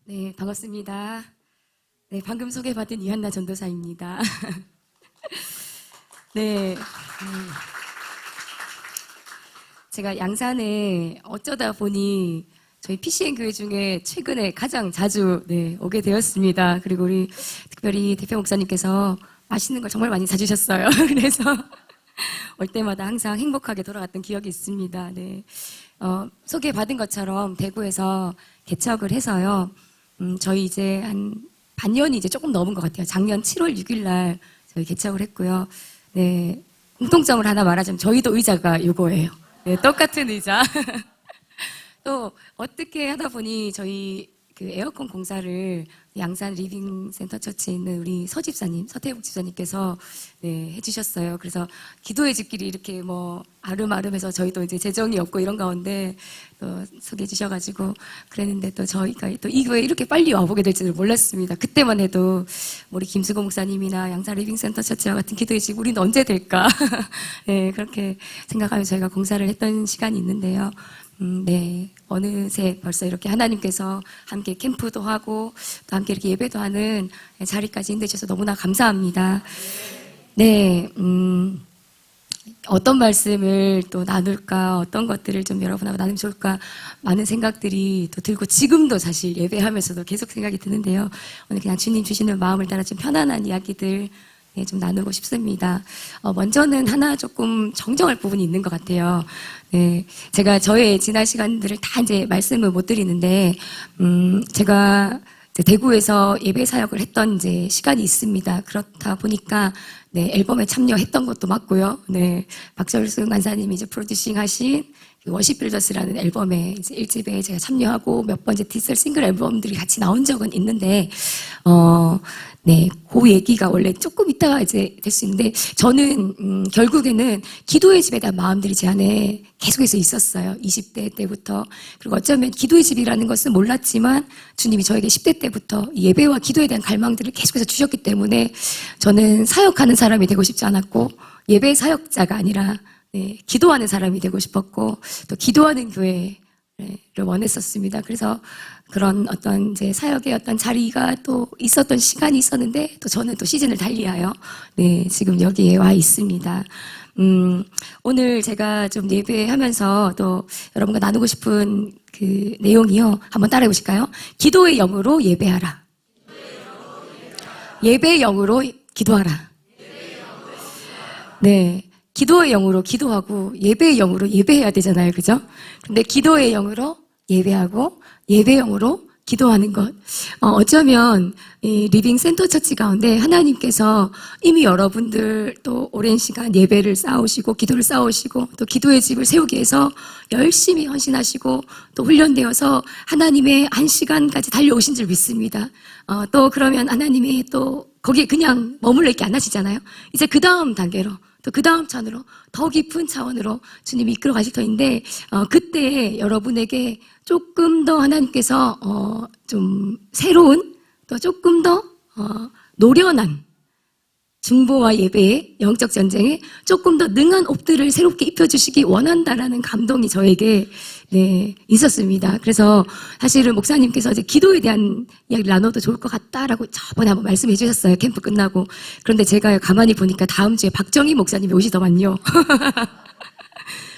네, 반갑습니다. 네, 방금 소개받은 이한나 전도사입니다. 네, 제가 양산에 어쩌다 보니 저희 PCN 교회 중에 최근에 가장 자주 오게 되었습니다. 그리고 우리 특별히 대표 목사님께서 맛있는 걸 정말 많이 사주셨어요. 그래서 올 때마다 항상 행복하게 돌아갔던 기억이 있습니다. 네, 소개받은 것처럼 대구에서 개척을 해서요. 저희 이제 한 반년이 이제 조금 넘은 것 같아요. 작년 7월 6일 날 저희 개척을 했고요. 네, 공통점을 하나 말하자면 저희도 의자가 요거예요. 네, 똑같은 의자. 또 어떻게 하다 보니 저희 그 에어컨 공사를 양산 리빙 센터 처치에 있는 우리 서집사님, 서태욱 집사님께서 해주셨어요. 그래서 기도의 집길이 이렇게 뭐 아름아름해서 저희도 이제 재정이 없고 이런 가운데 또 소개해 주셔가지고 그랬는데 또 저희가 또 이 교회에 이렇게 빨리 와보게 될 줄을 몰랐습니다. 그때만 해도 우리 김수고 목사님이나 양산 리빙 센터 처치와 같은 기도의 집 우리는 언제 될까? 네, 그렇게 생각하며 저희가 공사를 했던 시간이 있는데요. 네, 어느새 벌써 이렇게 하나님께서 함께 캠프도 하고 또 함께 이렇게 예배도 하는 자리까지 인도해주셔서 너무나 감사합니다. 네, 어떤 말씀을 또 나눌까, 어떤 것들을 좀 여러분하고 나누면 좋을까, 많은 생각들이 또 들고 지금도 사실 예배하면서도 계속 생각이 드는데요. 오늘 그냥 주님 주시는 마음을 따라 좀 편안한 이야기들 좀 나누고 싶습니다. 먼저는 하나 조금 정정할 부분이 있는 것 같아요. 네, 제가 저의 지난 시간들을 다 이제 말씀을 못 드리는데, 제가 대구에서 예배 사역을 했던 이제 시간이 있습니다. 그렇다 보니까, 네, 앨범에 참여했던 것도 맞고요. 네, 박철승 간사님이 이제 프로듀싱 하신 워십 빌더스라는 앨범에 이제 1집에 제가 참여하고 몇 번째 디지털 싱글 앨범들이 같이 나온 적은 있는데, 네, 그 얘기가 원래 조금 있다가 이제 될 수 있는데, 저는, 결국에는 기도의 집에 대한 마음들이 제 안에 계속해서 있었어요. 20대 때부터. 그리고 어쩌면 기도의 집이라는 것은 몰랐지만, 주님이 저에게 10대 때부터 예배와 기도에 대한 갈망들을 계속해서 주셨기 때문에, 저는 사역하는 사람이 되고 싶지 않았고, 예배 사역자가 아니라, 네, 기도하는 사람이 되고 싶었고, 또 기도하는 교회를 원했었습니다. 그래서 그런 어떤 이제 사역의 어떤 자리가 또 있었던 시간이 있었는데, 또 저는 또 시즌을 달리하여, 네, 지금 여기에 와 있습니다. 오늘 제가 좀 예배하면서 또 여러분과 나누고 싶은 그 내용이요. 한번 따라해 보실까요? 기도의 영으로 예배하라. 예배의 영으로 기도하라. 네. 기도의 영으로 기도하고 예배의 영으로 예배해야 되잖아요. 그죠? 근데 기도의 영으로 예배하고 예배의 영으로 기도하는 것. 어쩌면 이 리빙 센터 처치 가운데 하나님께서 이미 여러분들 또 오랜 시간 예배를 쌓으시고 기도를 쌓으시고 또 기도의 집을 세우기 위해서 열심히 헌신하시고 또 훈련되어서 하나님의 한 시간까지 달려오신 줄 믿습니다. 또 그러면 하나님이 또 거기에 그냥 머물러 있게 안 하시잖아요. 이제 그 다음 단계로 또 그 다음 차원으로 더 깊은 차원으로 주님이 이끌어 가실 터인데 그때 여러분에게 조금 더 하나님께서 좀 새로운 또 조금 더 노련한 중보와 예배의 영적 전쟁에 조금 더 능한 옷들을 새롭게 입혀주시기 원한다라는 감동이 저에게 있었습니다. 그래서 사실은 목사님께서 이제 기도에 대한 이야기를 나눠도 좋을 것 같다라고 저번에 한번 말씀해 주셨어요. 캠프 끝나고. 그런데 제가 가만히 보니까 다음 주에 박정희 목사님이 오시더만요.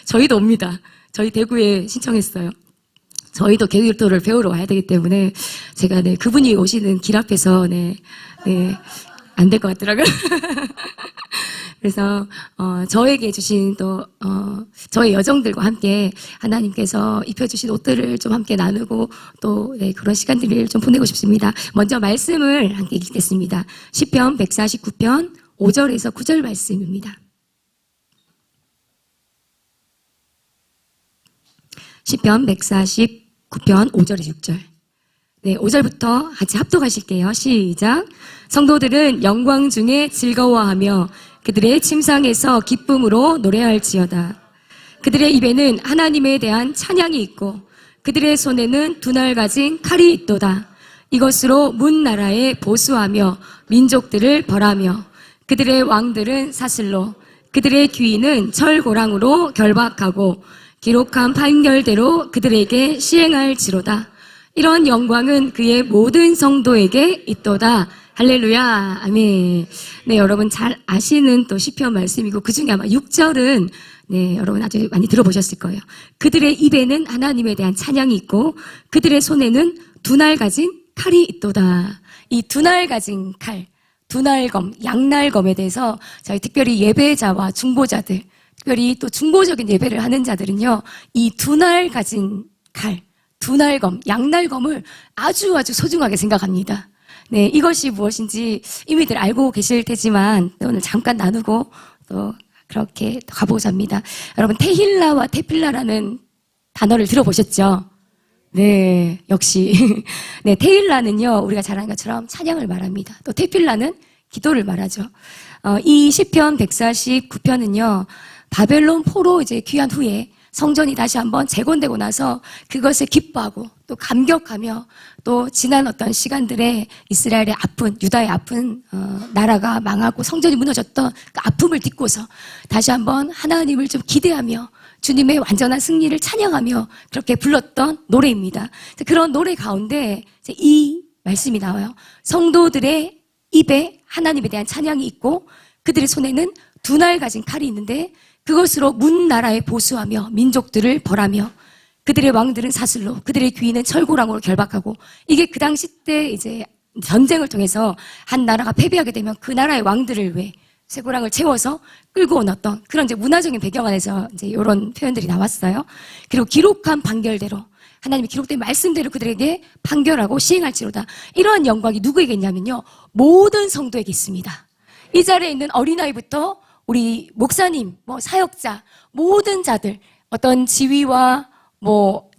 저희도 옵니다. 저희 대구에 신청했어요. 저희도 기도를 배우러 와야 되기 때문에 제가 그분이 오시는 길 앞에서 안 될 것 같더라고요. 그래서 저에게 주신 또 저의 여정들과 함께 하나님께서 입혀주신 옷들을 좀 함께 나누고 또 그런 시간들을 좀 보내고 싶습니다. 먼저 말씀을 함께 읽겠습니다. 시편 149편 5절에서 9절 말씀입니다. 시편 149편 5절에서 6절. 네, 5절부터 같이 합독하실게요. 시작. 성도들은 영광 중에 즐거워하며 그들의 침상에서 기쁨으로 노래할지어다. 그들의 입에는 하나님에 대한 찬양이 있고 그들의 손에는 두 날 가진 칼이 있도다. 이것으로 문 나라에 보수하며 민족들을 벌하며 그들의 왕들은 사슬로 그들의 귀인은 철고랑으로 결박하고 기록한 판결대로 그들에게 시행할지로다. 이런 영광은 그의 모든 성도에게 있도다. 할렐루야. 아멘. 네, 여러분 잘 아시는 또 시편 말씀이고 그 중에 아마 6절은 네, 여러분 아주 많이 들어보셨을 거예요. 그들의 입에는 하나님에 대한 찬양이 있고 그들의 손에는 두날 가진 칼이 있도다. 이 두날 가진 칼, 두날검, 양날검에 대해서 저희 특별히 예배자와 중보자들, 특별히 또 중보적인 예배를 하는 자들은요, 이 두날 가진 칼, 두날검, 양날검을 아주 소중하게 생각합니다. 네, 이것이 무엇인지 이미들 알고 계실 테지만 오늘 잠깐 나누고 또 그렇게 가보고자 합니다. 여러분, 테힐라와 테필라라는 단어를 들어보셨죠? 네, 역시. 네, 테힐라는요, 우리가 잘 아는 것처럼 찬양을 말합니다. 또 테필라는 기도를 말하죠. 이 시편 149편은요, 바벨론 포로 이제 귀환 후에 성전이 다시 한번 재건되고 나서 그것을 기뻐하고 또 감격하며 또 지난 어떤 시간들에 이스라엘의 아픈, 유다의 아픈 나라가 망하고 성전이 무너졌던 그 아픔을 딛고서 다시 한번 하나님을 좀 기대하며 주님의 완전한 승리를 찬양하며 그렇게 불렀던 노래입니다. 그런 노래 가운데 이제 이 말씀이 나와요. 성도들의 입에 하나님에 대한 찬양이 있고 그들의 손에는 두날 가진 칼이 있는데 그것으로 문 나라에 보수하며 민족들을 벌하며 그들의 왕들은 사슬로 그들의 귀인은 철고랑으로 결박하고 이게 그 당시 때 이제 전쟁을 통해서 한 나라가 패배하게 되면 그 나라의 왕들을 왜 쇠고랑을 채워서 끌고 온 어떤 그런 이제 문화적인 배경 안에서 이제 이런 표현들이 나왔어요. 그리고 기록한 판결대로 하나님의 기록된 말씀대로 그들에게 판결하고 시행할지로다. 이러한 영광이 누구에게 있냐면요. 모든 성도에게 있습니다. 이 자리에 있는 어린아이부터 우리 목사님, 사역자, 모든 자들, 어떤 지위와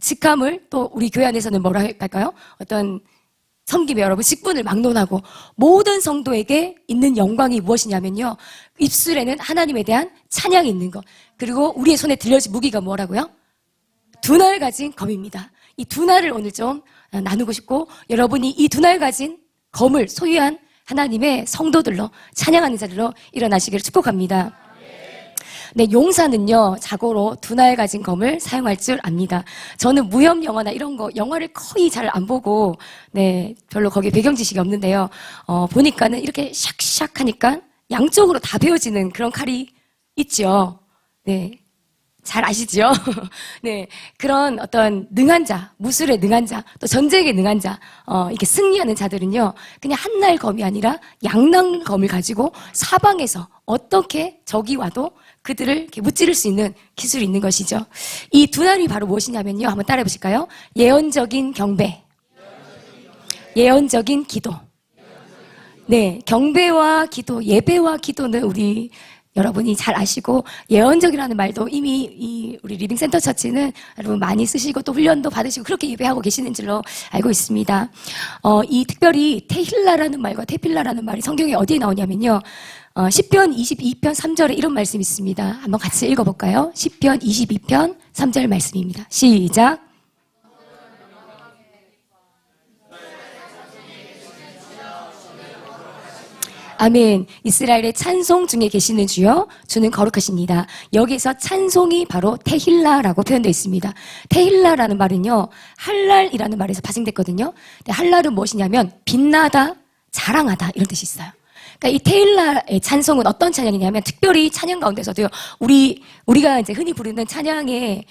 직함을 또 우리 교회 안에서는 뭐라 할까요? 어떤 섬김의 여러분, 직분을 막론하고 모든 성도에게 있는 영광이 무엇이냐면요. 입술에는 하나님에 대한 찬양이 있는 것. 그리고 우리의 손에 들려진 무기가 뭐라고요? 두날 가진 검입니다. 이 두날을 오늘 좀 나누고 싶고 여러분이 이 두날 가진 검을 소유한 하나님의 성도들로 찬양하는 자리로 일어나시기를 축복합니다. 네, 용사는요, 자고로 두날 가진 검을 사용할 줄 압니다. 저는 무협 영화나 이런 거, 영화를 거의 잘 안 보고, 네, 별로 거기에 배경 지식이 없는데요. 보니까는 이렇게 샥샥 하니까 양쪽으로 다 베어지는 그런 칼이 있죠. 네. 잘 아시죠? 네. 그런 어떤 능한 자, 무술에 능한 자, 또 전쟁에 능한 자, 이렇게 승리하는 자들은요, 그냥 한날 검이 아니라 양날 검을 가지고 사방에서 어떻게 적이 와도 그들을 이렇게 무찌를 수 있는 기술이 있는 것이죠. 이 두 날이 바로 무엇이냐면요. 한번 따라해 보실까요? 예언적인 경배, 예언적인 기도. 네. 경배와 기도, 예배와 기도는 우리 여러분이 잘 아시고 예언적이라는 말도 이미 우리 리빙센터 처치는 여러분 많이 쓰시고 또 훈련도 받으시고 그렇게 예배하고 계시는 줄로 알고 있습니다. 이 특별히 테힐라라는 말과 테필라라는 말이 성경에 어디에 나오냐면요. 시편 22편 3절에 이런 말씀이 있습니다. 한번 같이 읽어볼까요? 시편 22편 3절 말씀입니다. 시작. 아멘. 이스라엘의 찬송 중에 계시는 주여, 주는 거룩하십니다. 여기서 찬송이 바로 테힐라라고 표현되어 있습니다. 테힐라라는 말은요, 할랄이라는 말에서 파생됐거든요. 근데 할랄은 무엇이냐면 빛나다, 자랑하다 이런 뜻이 있어요. 그러니까 이 테힐라의 찬송은 어떤 찬양이냐면 특별히 찬양 가운데서도요, 우리가 이제 흔히 부르는 찬양의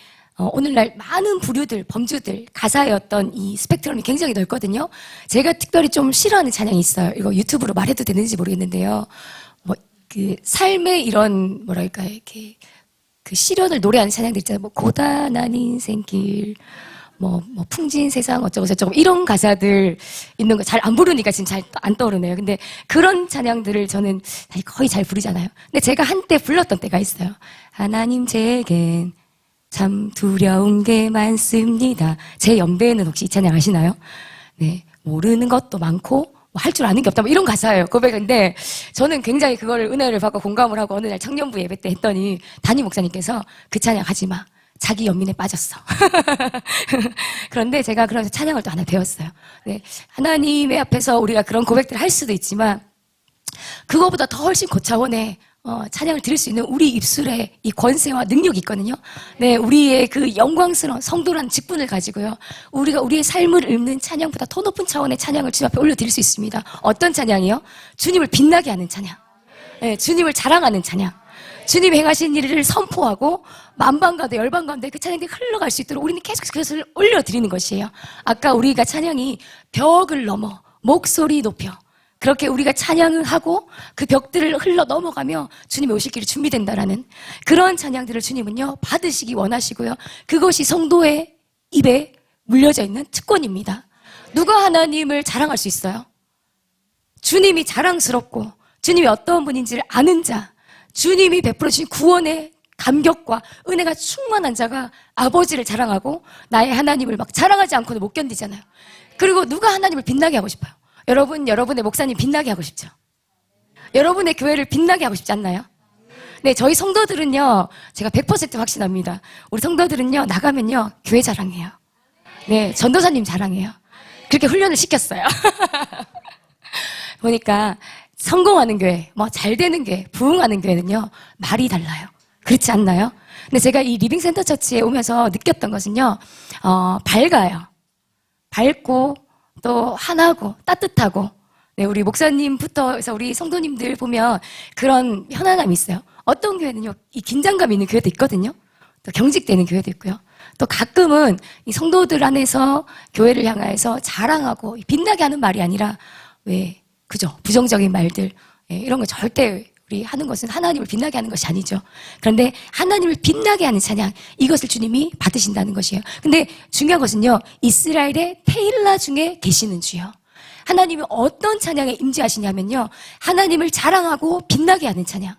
오늘날 많은 부류들, 범주들, 가사의 어떤 이 스펙트럼이 굉장히 넓거든요. 제가 특별히 좀 싫어하는 찬양이 있어요. 이거 유튜브로 말해도 되는지 모르겠는데요. 삶의 이런, 이렇게, 그 시련을 노래하는 찬양들 있잖아요. 고단한 인생길, 풍진 세상 어쩌고 이런 가사들 있는 거 잘 안 부르니까 지금 잘 안 떠오르네요. 근데 그런 찬양들을 저는 거의 잘 부르잖아요. 근데 제가 한때 불렀던 때가 있어요. 하나님 제겐 참 두려운 게 많습니다. 제 연배에는 혹시 이 찬양 아시나요? 네. 모르는 것도 많고, 할 줄 아는 게 없다. 이런 가사예요. 고백인데, 저는 굉장히 그거를 은혜를 받고 공감을 하고 어느 날 청년부 예배 때 했더니, 담임 목사님께서 그 찬양 하지 마. 자기 연민에 빠졌어. 그런데 제가 그러면서 찬양을 또 하나 배웠어요. 네. 하나님의 앞에서 우리가 그런 고백들을 할 수도 있지만, 그거보다 더 훨씬 고차원의 찬양을 드릴 수 있는 우리 입술에 이 권세와 능력이 있거든요. 네, 우리의 그 영광스러운 성도라는 직분을 가지고요. 우리가 우리의 삶을 읊는 찬양보다 더 높은 차원의 찬양을 주님 앞에 올려드릴 수 있습니다. 어떤 찬양이요? 주님을 빛나게 하는 찬양. 네, 주님을 자랑하는 찬양. 주님이 행하신 일을 선포하고 만방 가운데 열방 가운데 그 찬양이 흘러갈 수 있도록 우리는 계속 그것을 올려드리는 것이에요. 아까 우리가 찬양이 벽을 넘어 목소리 높여 그렇게 우리가 찬양을 하고 그 벽들을 흘러 넘어가며 주님의 오실 길이 준비된다라는 그런 찬양들을 주님은요 받으시기 원하시고요. 그것이 성도의 입에 물려져 있는 특권입니다. 누가 하나님을 자랑할 수 있어요? 주님이 자랑스럽고 주님이 어떤 분인지를 아는 자, 주님이 베풀어 주신 구원의 감격과 은혜가 충만한 자가 아버지를 자랑하고 나의 하나님을 막 자랑하지 않고는 못 견디잖아요. 그리고 누가 하나님을 빛나게 하고 싶어요? 여러분의 목사님 빛나게 하고 싶죠? 여러분의 교회를 빛나게 하고 싶지 않나요? 네, 저희 성도들은요, 제가 100% 확신합니다. 우리 성도들은요, 나가면요, 교회 자랑해요. 네, 전도사님 자랑해요. 그렇게 훈련을 시켰어요. 보니까 성공하는 교회, 잘 되는 교회, 부흥하는 교회는요, 말이 달라요. 그렇지 않나요? 근데 제가 이 리빙센터 처치에 오면서 느꼈던 것은요, 밝아요. 밝고, 또 환하고 따뜻하고 네, 우리 목사님부터 해서 우리 성도님들 보면 그런 편안함이 있어요. 어떤 교회는요 이 긴장감 있는 교회도 있거든요. 또 경직되는 교회도 있고요. 또 가끔은 이 성도들 안에서 교회를 향해서 자랑하고 빛나게 하는 말이 아니라 왜 그죠 부정적인 말들 이런 거 절대 우리 하는 것은 하나님을 빛나게 하는 것이 아니죠. 그런데 하나님을 빛나게 하는 찬양 이것을 주님이 받으신다는 것이에요. 근데 중요한 것은요. 이스라엘의 테일라 중에 계시는 주요. 하나님이 어떤 찬양에 임재하시냐면요. 하나님을 자랑하고 빛나게 하는 찬양.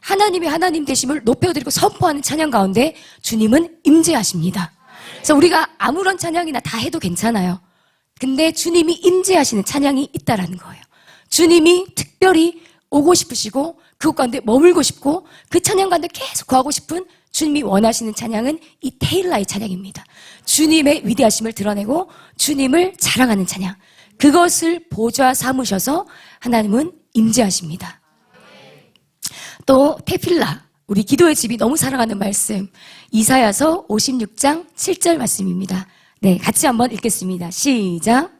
하나님이 하나님 되심을 높여드리고 선포하는 찬양 가운데 주님은 임재하십니다. 그래서 우리가 아무런 찬양이나 다 해도 괜찮아요. 근데 주님이 임재하시는 찬양이 있다라는 거예요. 주님이 특별히 오고 싶으시고 그곳 가운데 머물고 싶고 그 찬양 가운데 계속 거하고 싶은 주님이 원하시는 찬양은 이 테일라의 찬양입니다. 주님의 위대하심을 드러내고 주님을 자랑하는 찬양. 그것을 보좌 삼으셔서 하나님은 임재하십니다. 또 테필라, 우리 기도의 집이 너무 사랑하는 말씀 이사야서 56장 7절 말씀입니다. 네, 같이 한번 읽겠습니다. 시작.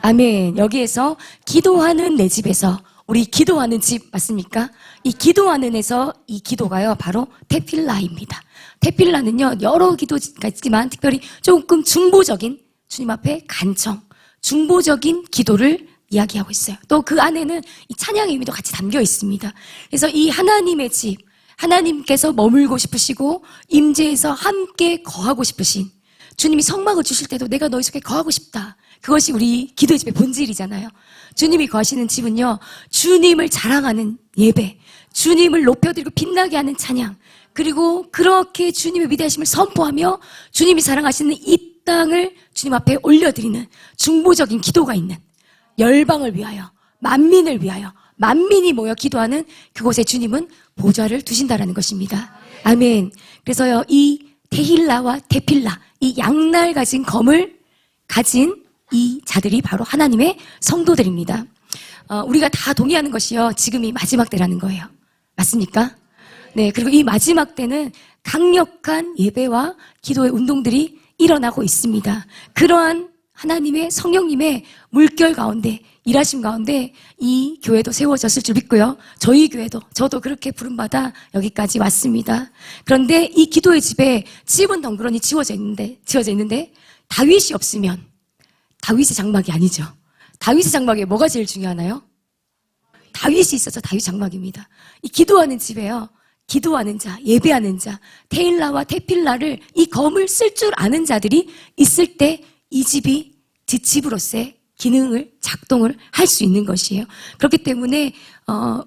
아멘. 여기에서 기도하는 내 집에서 우리 기도하는 집 맞습니까? 이 기도하는 에서 이 기도가요 바로 테필라입니다. 테필라는요 여러 기도가 있지만 특별히 조금 중보적인 주님 앞에 간청 중보적인 기도를 이야기하고 있어요. 또 그 안에는 이 찬양의 의미도 같이 담겨 있습니다. 그래서 이 하나님의 집 하나님께서 머물고 싶으시고 임재해서 함께 거하고 싶으신 주님이 성막을 주실 때도 내가 너희 속에 거하고 싶다. 그것이 우리 기도의 집의 본질이잖아요. 주님이 거하시는 집은요. 주님을 자랑하는 예배, 주님을 높여드리고 빛나게 하는 찬양, 그리고 그렇게 주님의 위대하심을 선포하며 주님이 사랑하시는 이 땅을 주님 앞에 올려드리는 중보적인 기도가 있는 열방을 위하여, 만민을 위하여 만민이 모여 기도하는 그곳에 주님은 보좌를 두신다라는 것입니다. 아멘. 그래서요. 이 테힐라와 테필라, 이 양날 가진 검을 가진 이 자들이 바로 하나님의 성도들입니다. 우리가 다 동의하는 것이요. 지금이 마지막 때라는 거예요. 맞습니까? 네. 그리고 이 마지막 때는 강력한 예배와 기도의 운동들이 일어나고 있습니다. 그러한 하나님의 성령님의 물결 가운데 일하심 가운데 이 교회도 세워졌을 줄 믿고요. 저희 교회도 저도 그렇게 부름받아 여기까지 왔습니다. 그런데 이 기도의 집에 집은 덩그러니 지어져 있는데 다윗이 없으면 다윗의 장막이 아니죠. 다윗의 장막에 뭐가 제일 중요하나요? 다윗이 있어서 다윗 장막입니다. 이 기도하는 집에요. 기도하는 자, 예배하는 자, 테일라와 테필라를 이 검을 쓸 줄 아는 자들이 있을 때 이 집이 뒷집으로서의 기능을 작동을 할 수 있는 것이에요. 그렇기 때문에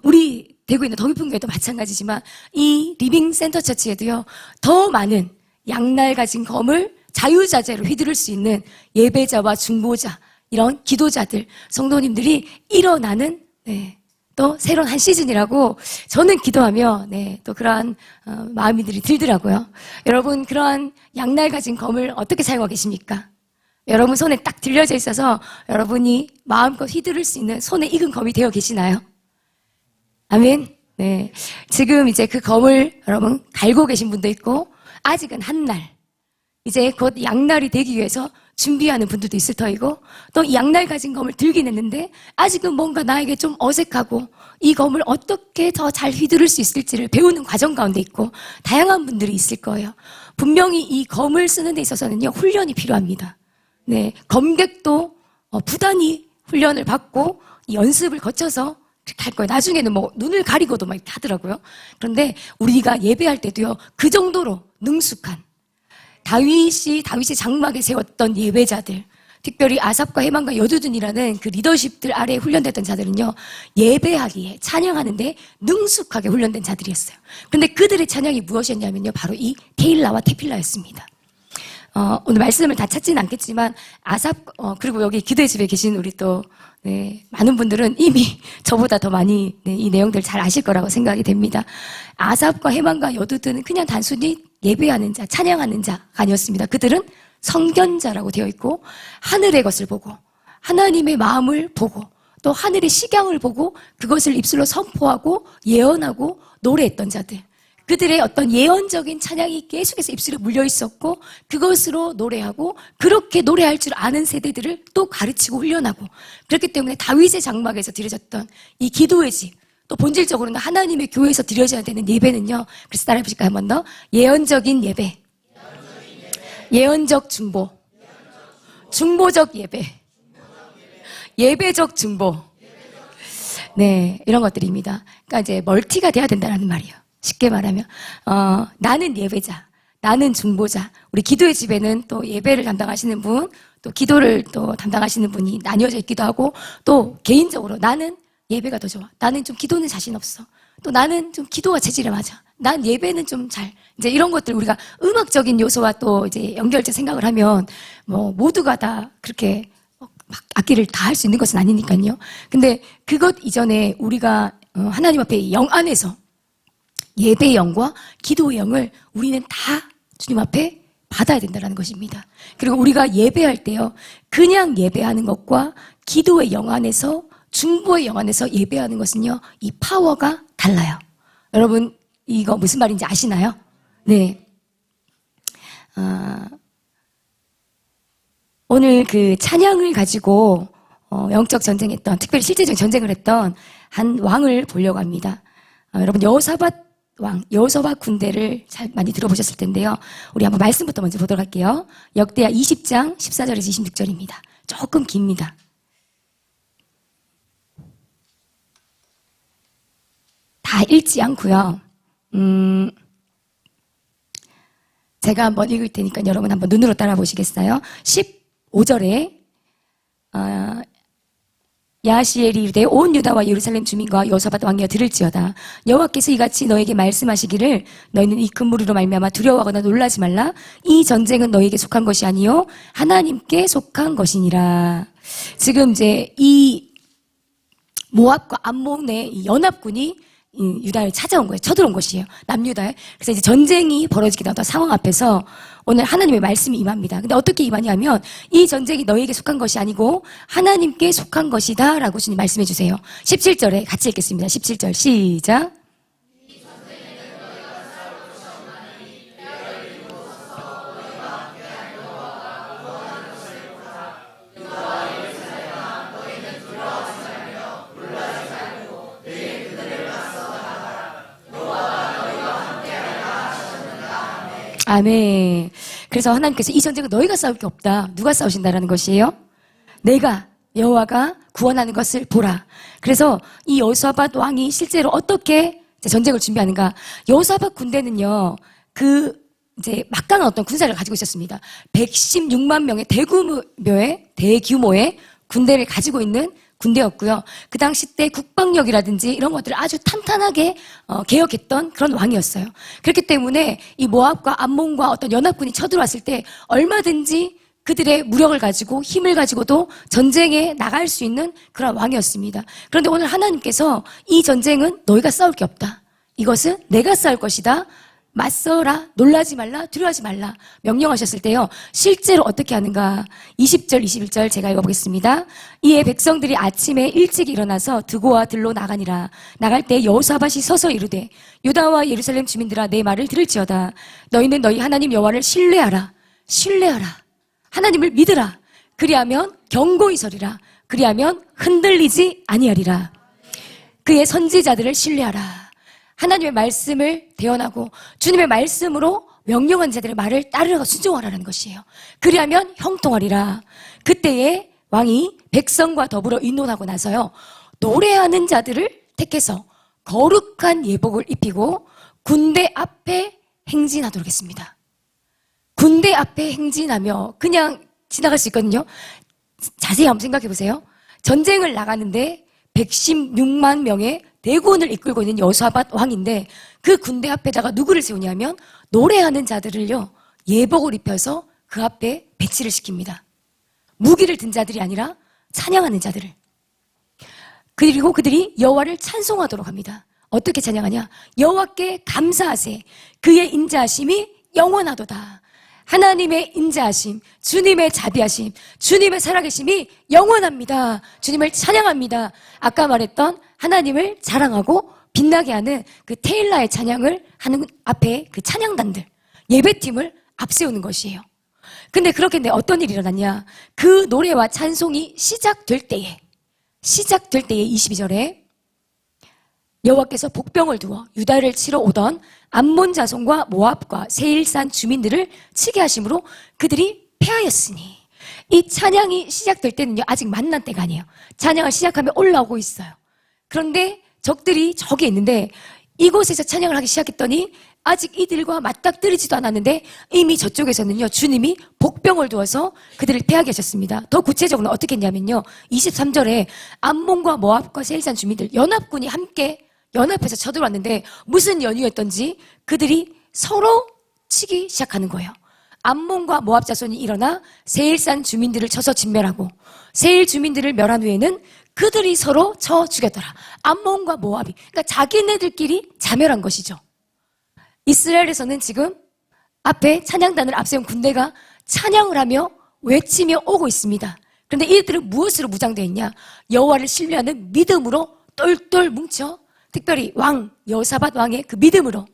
우리 대구에 있는 더 깊은 교회도 마찬가지지만 이 리빙 센터 처치에도요. 더 많은 양날 가진 검을 자유자재로 휘두를 수 있는 예배자와 중보자 이런 기도자들 성도님들이 일어나는 또 새로운 한 시즌이라고 저는 기도하며 또 그러한 마음이들이 들더라고요. 여러분 그러한 양날 가진 검을 어떻게 사용하고 계십니까? 여러분 손에 딱 들려져 있어서 여러분이 마음껏 휘두를 수 있는 손에 익은 검이 되어 계시나요? 아멘. 네. 지금 이제 그 검을 여러분 갈고 계신 분도 있고 아직은 한 날 이제 곧 양날이 되기 위해서 준비하는 분들도 있을 터이고 또 이 양날 가진 검을 들긴 했는데 아직은 뭔가 나에게 좀 어색하고 이 검을 어떻게 더 잘 휘두를 수 있을지를 배우는 과정 가운데 있고 다양한 분들이 있을 거예요. 분명히 이 검을 쓰는 데 있어서는요 훈련이 필요합니다. 네, 검객도 부단히 훈련을 받고 연습을 거쳐서 이렇게 할 거예요. 나중에는 뭐 눈을 가리고도 막 이렇게 하더라고요. 그런데 우리가 예배할 때도요 그 정도로 능숙한 다윗이 장막에 세웠던 예배자들, 특별히 아삽과 헤만과 여두둔이라는 그 리더십들 아래에 훈련됐던 자들은요 예배하기에 찬양하는데 능숙하게 훈련된 자들이었어요. 그런데 그들의 찬양이 무엇이었냐면요 바로 이 테일라와 테필라였습니다. 오늘 말씀을 다 찾지는 않겠지만 아삽 그리고 여기 기도의 집에 계신 우리 또 많은 분들은 이미 저보다 더 많이 이 내용들 잘 아실 거라고 생각이 됩니다. 아삽과 헤만과 여두둔은 그냥 단순히 예배하는 자, 찬양하는 자가 아니었습니다. 그들은 성견자라고 되어 있고 하늘의 것을 보고 하나님의 마음을 보고 또 하늘의 식양을 보고 그것을 입술로 선포하고 예언하고 노래했던 자들. 그들의 어떤 예언적인 찬양이 계속해서 입술에 물려 있었고 그것으로 노래하고 그렇게 노래할 줄 아는 세대들을 또 가르치고 훈련하고 그렇기 때문에 다윗의 장막에서 드려졌던 이 기도의 집 또 본질적으로는 하나님의 교회에서 드려져야 되는 예배는요. 그래서 따라해 보실까요? 한 번 더. 예언적인 예배, 예언적 중보, 중보적 예배, 예배적 중보. 네, 이런 것들입니다. 그러니까 이제 멀티가 돼야 된다는 말이에요. 쉽게 말하면 나는 예배자, 나는 중보자. 우리 기도의 집에는 또 예배를 담당하시는 분, 또 기도를 또 담당하시는 분이 나뉘어져 있기도 하고 또 개인적으로 나는 예배가 더 좋아. 나는 좀 기도는 자신 없어. 또 나는 좀 기도가 체질에 맞아. 난 예배는 좀 잘. 이제 이런 것들 우리가 음악적인 요소와 또 이제 연결제 생각을 하면 뭐 모두가 다 그렇게 막 악기를 다 할 수 있는 것은 아니니까요. 근데 그것 이전에 우리가 하나님 앞에 영 안에서 예배의 영과 기도의 영을 우리는 다 주님 앞에 받아야 된다는 것입니다. 그리고 우리가 예배할 때요. 그냥 예배하는 것과 기도의 영 안에서 중보의 영 안에서 예배하는 것은요. 이 파워가 달라요. 여러분 이거 무슨 말인지 아시나요? 네. 오늘 그 찬양을 가지고 영적 전쟁했던 특별히 실제적 전쟁을 했던 한 왕을 보려고 합니다. 여러분 여호사밧 왕, 여호사밧 군대를 잘 많이 들어보셨을 텐데요. 우리 한번 말씀부터 먼저 보도록 할게요. 역대하 20장 14절에서 26절입니다. 조금 깁니다. 다 읽지 않고요. 제가 한번 읽을 테니까 여러분 한번 눈으로 따라 보시겠어요? 15절에 야하시엘이 이르되 온 유다와 예루살렘 주민과 여호사밧 왕이여 들을지어다. 여호와께서 이같이 너에게 말씀하시기를 너희는 이 큰 무리로 말미암아 두려워하거나 놀라지 말라. 이 전쟁은 너에게 속한 것이 아니요 하나님께 속한 것이니라. 지금 이제 이 모압과 암몬의 연합군이 유다를 찾아온 거예요. 쳐들어온 것이에요. 남유다에. 그래서 이제 전쟁이 벌어지게 되던 상황 앞에서 오늘 하나님의 말씀이 임합니다. 근데 어떻게 임하냐면 이 전쟁이 너에게 속한 것이 아니고 하나님께 속한 것이다 라고 주님 말씀해 주세요. 17절에 같이 읽겠습니다. 17절 시작. 아멘. 그래서 하나님께서 이 전쟁은 너희가 싸울 게 없다. 누가 싸우신다라는 것이에요? 내가 여호와가 구원하는 것을 보라. 그래서 이 여호사밧 왕이 실제로 어떻게 전쟁을 준비하는가? 여호사밧 군대는요. 이제 막강한 어떤 군사를 가지고 있었습니다. 116만 명의 대규모의 군대를 가지고 있는 군대였고요. 그 당시 때 국방력이라든지 이런 것들을 아주 탄탄하게 개혁했던 그런 왕이었어요. 그렇기 때문에 이 모압과 암몬과 어떤 연합군이 쳐들어왔을 때 얼마든지 그들의 무력을 가지고 힘을 가지고도 전쟁에 나갈 수 있는 그런 왕이었습니다. 그런데 오늘 하나님께서 이 전쟁은 너희가 싸울 게 없다. 이것은 내가 싸울 것이다. 맞서라, 놀라지 말라, 두려워하지 말라 명령하셨을 때요. 실제로 어떻게 하는가? 20절, 21절 제가 읽어보겠습니다. 이에 백성들이 아침에 일찍 일어나서 드고와 들로 나가니라. 나갈 때 여호사밧이 서서 이르되 유다와 예루살렘 주민들아 내 말을 들을지어다. 너희는 너희 하나님 여호와를 신뢰하라. 신뢰하라. 하나님을 믿으라. 그리하면 견고히 서리라. 그리하면 흔들리지 아니하리라. 그의 선지자들을 신뢰하라. 하나님의 말씀을 대언하고 주님의 말씀으로 명령한 자들의 말을 따르고 순종하라는 것이에요. 그리하면 형통하리라. 그때에 왕이 백성과 더불어 의논하고 나서요. 노래하는 자들을 택해서 거룩한 예복을 입히고 군대 앞에 행진하도록 했습니다. 군대 앞에 행진하며 그냥 지나갈 수 있거든요. 자세히 한번 생각해 보세요. 전쟁을 나가는데 116만 명의 대군을 이끌고 있는 여호사밧 왕인데 그 군대 앞에다가 누구를 세우냐면 노래하는 자들을요 예복을 입혀서 그 앞에 배치를 시킵니다. 무기를 든 자들이 아니라 찬양하는 자들을. 그리고 그들이 여호와를 찬송하도록 합니다. 어떻게 찬양하냐? 여호와께 감사하세. 그의 인자하심이 영원하도다. 하나님의 인자하심, 주님의 자비하심, 주님의 살아계심이 영원합니다. 주님을 찬양합니다. 아까 말했던 하나님을 자랑하고 빛나게 하는 그 테일라의 찬양을 하는 앞에 그 찬양단들, 예배팀을 앞세우는 것이에요. 근데 그렇게 어떤 일이 일어났냐? 그 노래와 찬송이 시작될 때에 22절에 여호와께서 복병을 두어 유다를 치러 오던 암몬 자손과 모압과 세일산 주민들을 치게 하심으로 그들이 패하였으니. 이 찬양이 시작될 때는요 아직 만난 때가 아니에요. 찬양을 시작하면 올라오고 있어요. 그런데 적들이 저기 있는데 이곳에서 찬양을 하기 시작했더니 아직 이들과 맞닥뜨리지도 않았는데 이미 저쪽에서는요 주님이 복병을 두어서 그들을 패하게 하셨습니다. 더 구체적으로 어떻게 했냐면요 23절에 암몬과 모압과 세일산 주민들 연합군이 함께 연합해서 쳐들어왔는데 무슨 연유였던지 그들이 서로 치기 시작하는 거예요. 암몬과 모압 자손이 일어나 세일산 주민들을 쳐서 진멸하고 세일 주민들을 멸한 후에는 그들이 서로 쳐 죽였더라. 암몬과 모압이. 그러니까 자기네들끼리 자멸한 것이죠. 이스라엘에서는 지금 앞에 찬양단을 앞세운 군대가 찬양을 하며 외치며 오고 있습니다. 그런데 이들은 무엇으로 무장되어 있냐? 여호와를 신뢰하는 믿음으로 똘똘 뭉쳐 특별히 여호사밧 왕의 그 믿음으로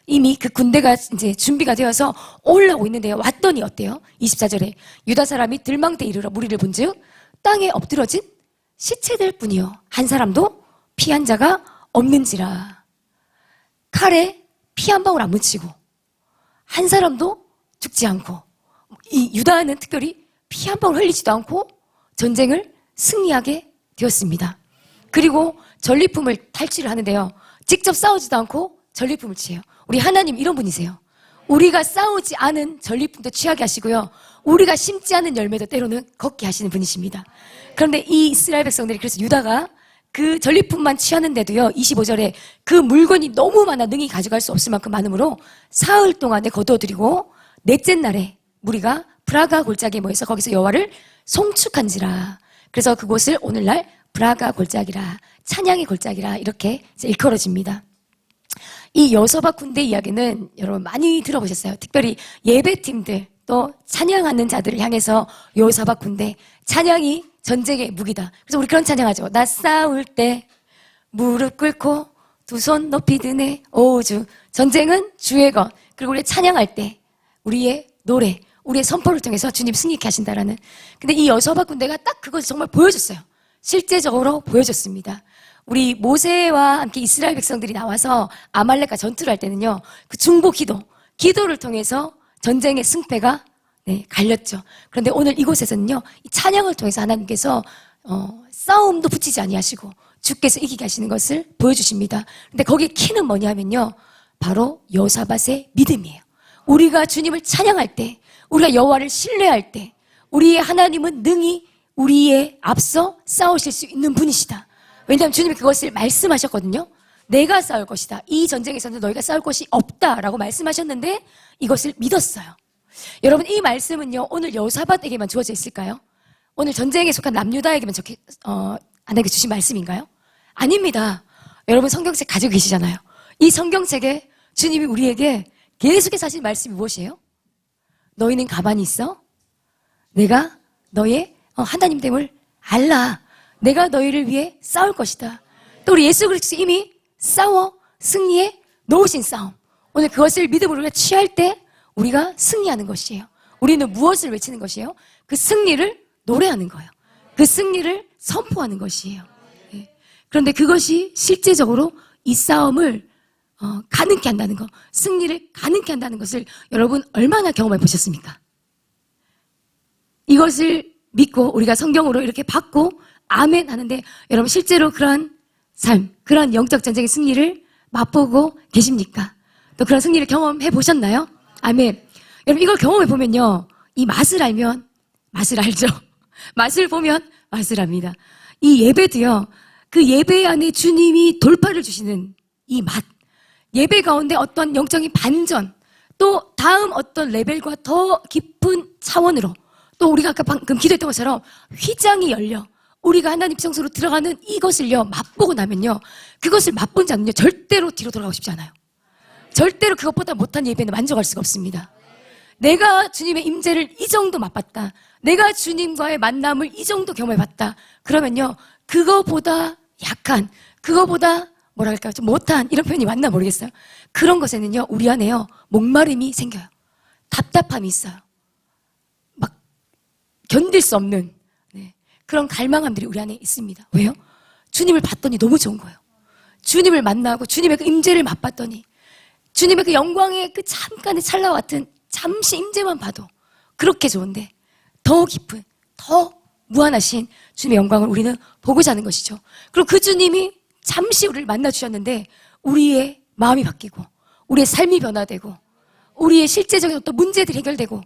이미 그 군대가 이제 준비가 되어서 올라오고 있는데요. 왔더니 어때요? 24절에 유다 사람이 들망대에 이르러 무리를 본즉 땅에 엎드러진 시체들 뿐이요 한 사람도 피한 자가 없는지라. 칼에 피 한 방울 안 묻히고 한 사람도 죽지 않고 이 유다는 특별히 피 한 방울 흘리지도 않고 전쟁을 승리하게 되었습니다. 그리고 전리품을 탈취를 하는데요. 직접 싸우지도 않고 전리품을 취해요. 우리 하나님 이런 분이세요. 우리가 싸우지 않은 전리품도 취하게 하시고요. 우리가 심지 않은 열매도 때로는 걷게 하시는 분이십니다. 그런데 이 이스라엘 백성들이 그래서 유다가 그 전리품만 취하는데도요. 25절에 그 물건이 너무 많아 능히 가져갈 수 없을 만큼 많으므로 사흘 동안에 거두어들이고 넷째 날에 무리가 브라가 골짜기에 모여서 거기서 여호와를 송축한지라. 그래서 그곳을 오늘날 브라가 골짜기라, 찬양의 골짜기라 이렇게 일컬어집니다. 이 여호사밧 군대 이야기는 여러분 많이 들어보셨어요. 특별히 예배팀들 또 찬양하는 자들을 향해서 여호사밧 군대, 찬양이 전쟁의 무기다. 그래서 우리 그런 찬양하죠. 나 싸울 때 무릎 꿇고 두 손 높이 드네 오주. 전쟁은 주의 것. 그리고 우리 찬양할 때 우리의 노래, 우리의 선포를 통해서 주님 승리케 하신다라는. 근데 이 여호사밧 군대가 딱 그것을 정말 보여줬어요. 실제적으로 보여줬습니다. 우리 모세와 함께 이스라엘 백성들이 나와서 아말렉과 전투를 할 때는요, 그 중보 기도를 통해서 전쟁의 승패가 갈렸죠. 그런데 오늘 이곳에서는요, 이 찬양을 통해서 하나님께서 싸움도 붙이지 아니하시고 주께서 이기게 하시는 것을 보여주십니다. 근데 거기에 키는 뭐냐면요, 바로 여호사밧의 믿음이에요. 우리가 주님을 찬양할 때, 우리가 여호와를 신뢰할 때, 우리의 하나님은 능히 우리의 앞서 싸우실 수 있는 분이시다. 왜냐하면 주님이 그것을 말씀하셨거든요. 내가 싸울 것이다. 이 전쟁에서는 너희가 싸울 것이 없다라고 말씀하셨는데 이것을 믿었어요. 여러분, 이 말씀은요, 오늘 여호사밧에게만 주어져 있을까요? 오늘 전쟁에 속한 남유다에게만 하나님께 주신 말씀인가요? 아닙니다. 여러분, 성경책 가지고 계시잖아요. 이 성경책에 주님이 우리에게 계속해서 하신 말씀이 무엇이에요? 너희는 가만히 있어. 내가 너의 하나님됨을 알라. 내가 너희를 위해 싸울 것이다. 또 우리 예수 그리스도 이미 싸워 승리해 놓으신 싸움. 오늘 그것을 믿음으로 우리가 취할 때 우리가 승리하는 것이에요. 우리는 무엇을 외치는 것이에요? 그 승리를 노래하는 거예요. 그 승리를 선포하는 것이에요. 그런데 그것이 실제적으로 이 싸움을 가능케 한다는 것, 승리를 가능케 한다는 것을 여러분 얼마나 경험해 보셨습니까? 이것을 믿고 우리가 성경으로 이렇게 받고 아멘 하는데 여러분 실제로 그런 삶, 그런 영적 전쟁의 승리를 맛보고 계십니까? 또 그런 승리를 경험해 보셨나요? 아멘. 여러분 이걸 경험해 보면요, 이 맛을 알면 맛을 알죠. 맛을 보면 맛을 압니다. 이 예배도요, 그 예배 안에 주님이 돌파를 주시는 이 맛, 예배 가운데 어떤 영적인 반전, 또 다음 어떤 레벨과 더 깊은 차원으로, 또 우리가 아까 방금 기도했던 것처럼 휘장이 열려 우리가 하나님 성소로 들어가는 이것을요 맛보고 나면요, 그것을 맛본 자는요 절대로 뒤로 돌아가고 싶지 않아요. 절대로 그것보다 못한 예배는 만족할 수가 없습니다. 내가 주님의 임재를 이 정도 맛봤다, 내가 주님과의 만남을 이 정도 경험해봤다, 그러면요 그거보다 약한, 그거보다 뭐랄까 좀 못한, 이런 표현이 맞나 모르겠어요. 그런 것에는요 우리 안에요 목마름이 생겨요. 답답함이 있어요. 막 견딜 수 없는 그런 갈망함들이 우리 안에 있습니다. 왜요? 주님을 봤더니 너무 좋은 거예요. 주님을 만나고 주님의 그 임재를 맛봤더니, 주님의 그 영광의 그 잠깐의 찰나와 같은 잠시 임재만 봐도 그렇게 좋은데 더 깊은, 더 무한하신 주님의 영광을 우리는 보고자 하는 것이죠. 그리고 그 주님이 잠시 우리를 만나주셨는데 우리의 마음이 바뀌고 우리의 삶이 변화되고 우리의 실제적인 어떤 문제들이 해결되고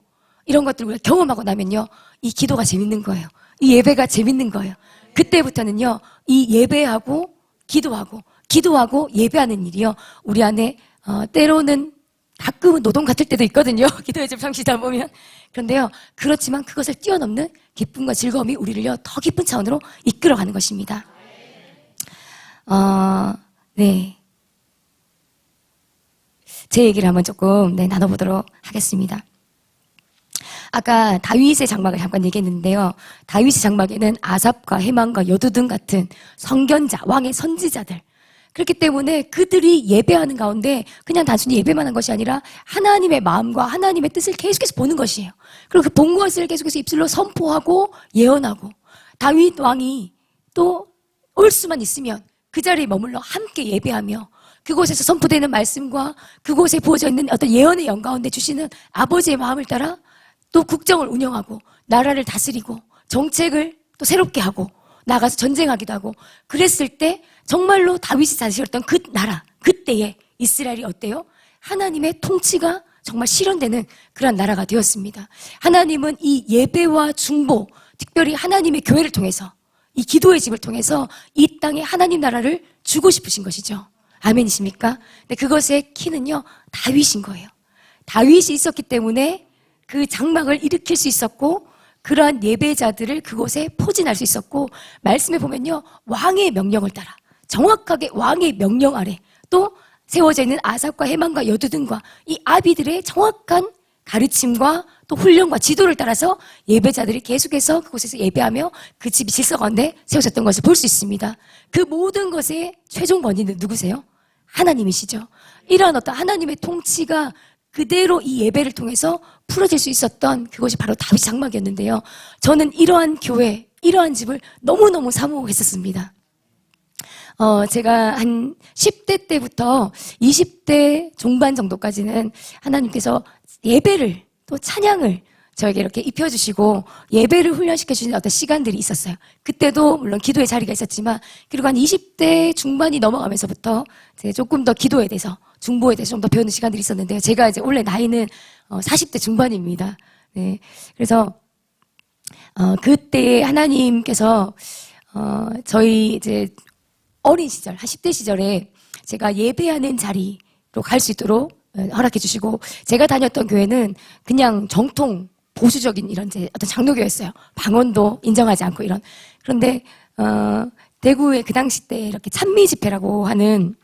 이런 것들을 우리가 경험하고 나면요 이 기도가 재밌는 거예요. 이 예배가 재밌는 거예요. 그때부터는요 이 예배하고 기도하고 예배하는 일이요 우리 안에 때로는 가끔은 노동 같을 때도 있거든요. 기도의 집 상시다 보면. 그런데요 그렇지만 그것을 뛰어넘는 기쁨과 즐거움이 우리를요 더 깊은 차원으로 이끌어가는 것입니다. 네, 제 얘기를 한번 조금 나눠보도록 하겠습니다. 아까 다윗의 장막을 잠깐 얘기했는데요, 다윗의 장막에는 아삽과 헤만과 여두둔 같은 선견자, 왕의 선지자들, 그렇기 때문에 그들이 예배하는 가운데 그냥 단순히 예배만 한 것이 아니라 하나님의 마음과 하나님의 뜻을 계속해서 보는 것이에요. 그리고 그 본 것을 계속해서 입술로 선포하고 예언하고, 다윗 왕이 또 올 수만 있으면 그 자리에 머물러 함께 예배하며 그곳에서 선포되는 말씀과 그곳에 부어져 있는 어떤 예언의 영 가운데 주시는 아버지의 마음을 따라 또 국정을 운영하고 나라를 다스리고 정책을 또 새롭게 하고 나가서 전쟁하기도 하고, 그랬을 때 정말로 다윗이 다스렸던 그 나라, 그때의 이스라엘이 어때요? 하나님의 통치가 정말 실현되는 그런 나라가 되었습니다. 하나님은 이 예배와 중보, 특별히 하나님의 교회를 통해서, 이 기도의 집을 통해서 이 땅에 하나님 나라를 주고 싶으신 것이죠. 아멘이십니까? 근데 그것의 키는요 다윗인 거예요. 다윗이 있었기 때문에 그 장막을 일으킬 수 있었고, 그러한 예배자들을 그곳에 포진할 수 있었고, 말씀에 보면요 왕의 명령을 따라 정확하게 왕의 명령 아래 또 세워져 있는 아삽과 헤만과 여두둔과 이 아비들의 정확한 가르침과 또 훈련과 지도를 따라서 예배자들이 계속해서 그곳에서 예배하며 그 집이 질서 가운데 세워졌던 것을 볼 수 있습니다. 그 모든 것의 최종 원인은 누구세요? 하나님이시죠. 이러한 어떤 하나님의 통치가 그대로 이 예배를 통해서 풀어질 수 있었던 그것이 바로 다윗 장막이었는데요, 저는 이러한 교회, 이러한 집을 너무너무 사모했었습니다. 제가 한 10대 때부터 20대 중반 정도까지는 하나님께서 예배를 또 찬양을 저에게 이렇게 입혀주시고 예배를 훈련시켜주는 어떤 시간들이 있었어요. 그때도 물론 기도의 자리가 있었지만, 그리고 한 20대 중반이 넘어가면서부터 제가 조금 더 기도에 대해서, 중보에 대해서 좀 더 배우는 시간들이 있었는데요. 제가 이제 원래 나이는 40대 중반입니다. 네. 그래서 그때 하나님께서 저희 이제 어린 시절, 한 10대 시절에 제가 예배하는 자리로 갈 수 있도록 허락해 주시고, 제가 다녔던 교회는 그냥 정통 보수적인 이런 이제 어떤 장로교였어요. 방언도 인정하지 않고 이런. 그런데 대구에 그 당시 때 이렇게 찬미 집회라고 하는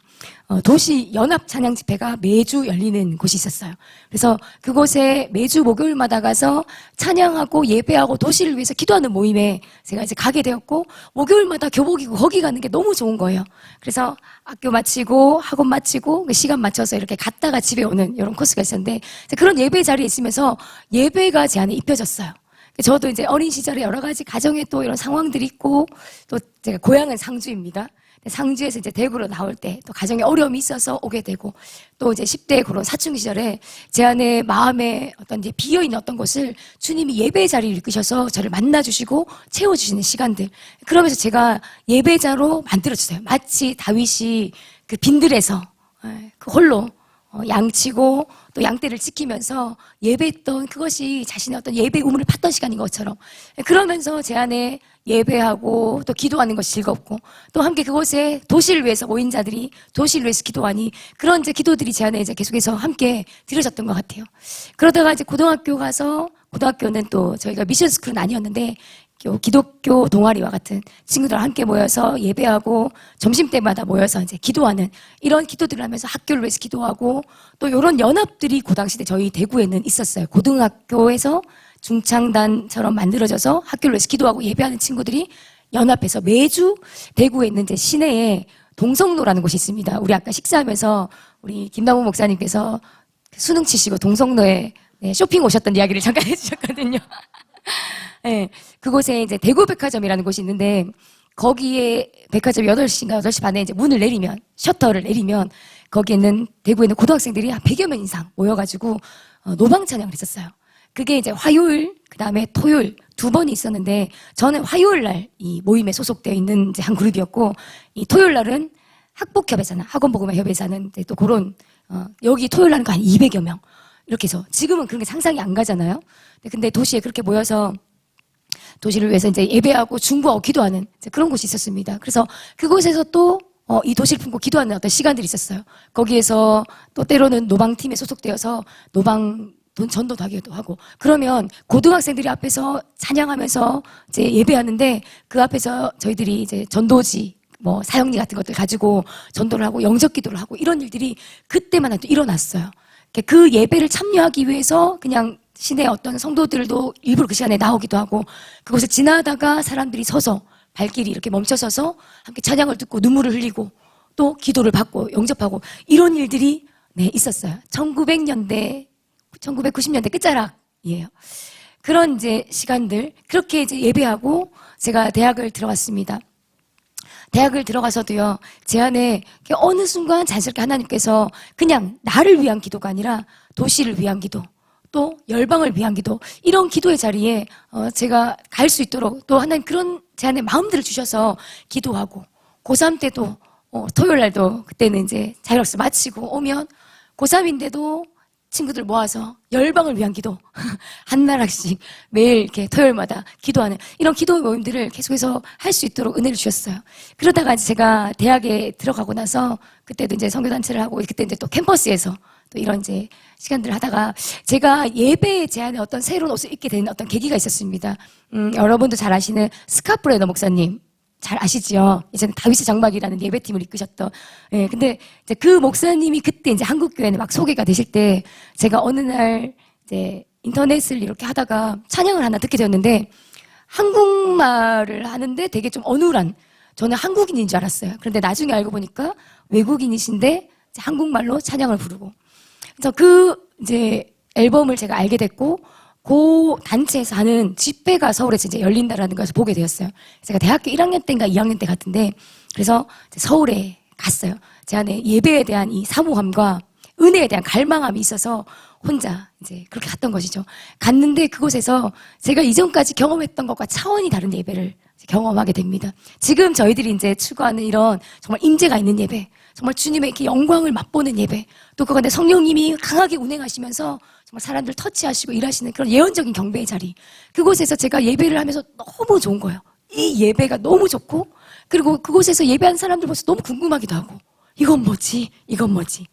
도시 연합 찬양 집회가 매주 열리는 곳이 있었어요. 그래서 그곳에 매주 목요일마다 가서 찬양하고 예배하고 도시를 위해서 기도하는 모임에 제가 이제 가게 되었고, 목요일마다 교복이고 거기 가는 게 너무 좋은 거예요. 그래서 학교 마치고 학원 마치고 그 시간 맞춰서 이렇게 갔다가 집에 오는 이런 코스가 있었는데, 그런 예배 자리에 있으면서 예배가 제 안에 입혀졌어요. 저도 이제 어린 시절에 여러 가지 가정에 또 이런 상황들이 있고, 또 제가 고향은 상주입니다. 상주에서 이제 대구로 나올 때 또 가정에 어려움이 있어서 오게 되고, 또 이제 10대 그런 사춘기 시절에 제 안에 마음에 어떤 이제 비어있는 어떤 것을 주님이 예배 자리를 이끄셔서 저를 만나주시고 채워주시는 시간들. 그러면서 제가 예배자로 만들어주세요. 마치 다윗이 그 빈들에서 그 홀로 양치고 또 양떼를 지키면서 예배했던 그것이 자신의 어떤 예배 우물을 팠던 시간인 것처럼, 그러면서 제 안에 예배하고 또 기도하는 것이 즐겁고, 또 함께 그곳에 도시를 위해서 모인 자들이 도시를 위해서 기도하니 그런 이제 기도들이 제 안에 이제 계속해서 함께 드려졌던 것 같아요. 그러다가 이제 고등학교 가서, 고등학교는 또 저희가 미션 스쿨은 아니었는데 기독교 동아리와 같은 친구들 함께 모여서 예배하고 점심때마다 모여서 이제 기도하는 이런 기도들을 하면서 학교를 위해서 기도하고, 또 이런 연합들이 그 당시에 저희 대구에는 있었어요. 고등학교에서 중창단처럼 만들어져서 학교를 위해서 기도하고 예배하는 친구들이 연합해서 매주 대구에 있는 이제 시내에 동성로라는 곳이 있습니다. 우리 아까 식사하면서 우리 김남우 목사님께서 수능 치시고 동성로에 쇼핑 오셨던 이야기를 잠깐 해주셨거든요. 네, 그곳에 이제 대구백화점이라는 곳이 있는데, 거기에 백화점 8시인가 8시 반에 이제 문을 내리면, 셔터를 내리면, 거기에는 대구에 있는 고등학생들이 한 100여 명 이상 모여가지고 노방 찬양을 했었어요. 그게 이제 화요일, 그 다음에 토요일 두 번이 있었는데, 저는 화요일 날 이 모임에 소속되어 있는 이제 한 그룹이었고, 이 토요일 날은 학복협회사나 학원복음화 협회사는 또 그런 여기 토요일 날은 한 200여 명 이렇게 해서, 지금은 그런 게 상상이 안 가잖아요. 근데 도시에 그렇게 모여서 도시를 위해서 이제 예배하고 중보하고 기도하는 그런 곳이 있었습니다. 그래서 그곳에서 또 이 도시를 품고 기도하는 어떤 시간들이 있었어요. 거기에서 또 때로는 노방팀에 소속되어서 노방 전도도 하기도 하고, 그러면 고등학생들이 앞에서 찬양하면서 이제 예배하는데, 그 앞에서 저희들이 이제 전도지 뭐 사형리 같은 것들 가지고 전도를 하고 영접 기도를 하고 이런 일들이 그때만 해도 일어났어요. 그 예배를 참여하기 위해서 그냥 시내 어떤 성도들도 일부러 그 시간에 나오기도 하고, 그곳에 지나다가 사람들이 서서 발길이 이렇게 멈춰서서 함께 찬양을 듣고 눈물을 흘리고 또 기도를 받고 영접하고 이런 일들이 있었어요. 1990년대 끝자락이에요. 그런 이제 시간들, 그렇게 이제 예배하고 제가 대학을 들어갔습니다. 대학을 들어가서도요, 제 안에 어느 순간 자연스럽게 하나님께서 그냥 나를 위한 기도가 아니라 도시를 위한 기도, 또 열방을 위한 기도, 이런 기도의 자리에 제가 갈 수 있도록 또 하나님 그런 제 안에 마음들을 주셔서 기도하고, 고3 때도 토요일 날도 그때는 이제 자율학습 마치고 오면 고3인데도 친구들 모아서 열방을 위한 기도 한 나락씩 매일 이렇게 토요일마다 기도하는 이런 기도 모임들을 계속해서 할 수 있도록 은혜를 주셨어요. 그러다가 이제 제가 대학에 들어가고 나서 그때도 이제 선교단체를 하고, 그때 이제 또 캠퍼스에서 또 이런 이제 시간들을 하다가 제가 예배에 제 안에 어떤 새로운 옷을 입게 되는 어떤 계기가 있었습니다. 여러분도 잘 아시는 스카프레너 목사님 잘 아시죠? 이제는 다윗의 장막이라는 예배팀을 이끄셨던. 예, 근데 이제 그 목사님이 그때 이제 한국교회에 막 소개가 되실 때, 제가 어느 날 이제 인터넷을 이렇게 하다가 찬양을 하나 듣게 되었는데, 한국말을 하는데 되게 좀 어눌한, 저는 한국인인 줄 알았어요. 그런데 나중에 알고 보니까 외국인이신데 이제 한국말로 찬양을 부르고. 그래서 그 이제 앨범을 제가 알게 됐고, 그 단체에서 하는 집회가 서울에서 이제 열린다라는 것을 보게 되었어요. 제가 대학교 1학년 때인가 2학년 때 같은데, 그래서 서울에 갔어요. 제 안에 예배에 대한 이 사모함과 은혜에 대한 갈망함이 있어서 혼자 이제 그렇게 갔던 것이죠. 갔는데 그곳에서 제가 이전까지 경험했던 것과 차원이 다른 예배를 경험하게 됩니다. 지금 저희들이 이제 추구하는 이런 정말 임재가 있는 예배, 정말 주님의 이렇게 영광을 맛보는 예배, 또 그 가운데 성령님이 강하게 운행하시면서 정말 사람들 터치하시고 일하시는 그런 예언적인 경배의 자리, 그곳에서 제가 예배를 하면서 너무 좋은 거예요. 이 예배가 너무 좋고, 그리고 그곳에서 예배한 사람들 벌써 너무 궁금하기도 하고, 이건 뭐지? 이건 뭐지?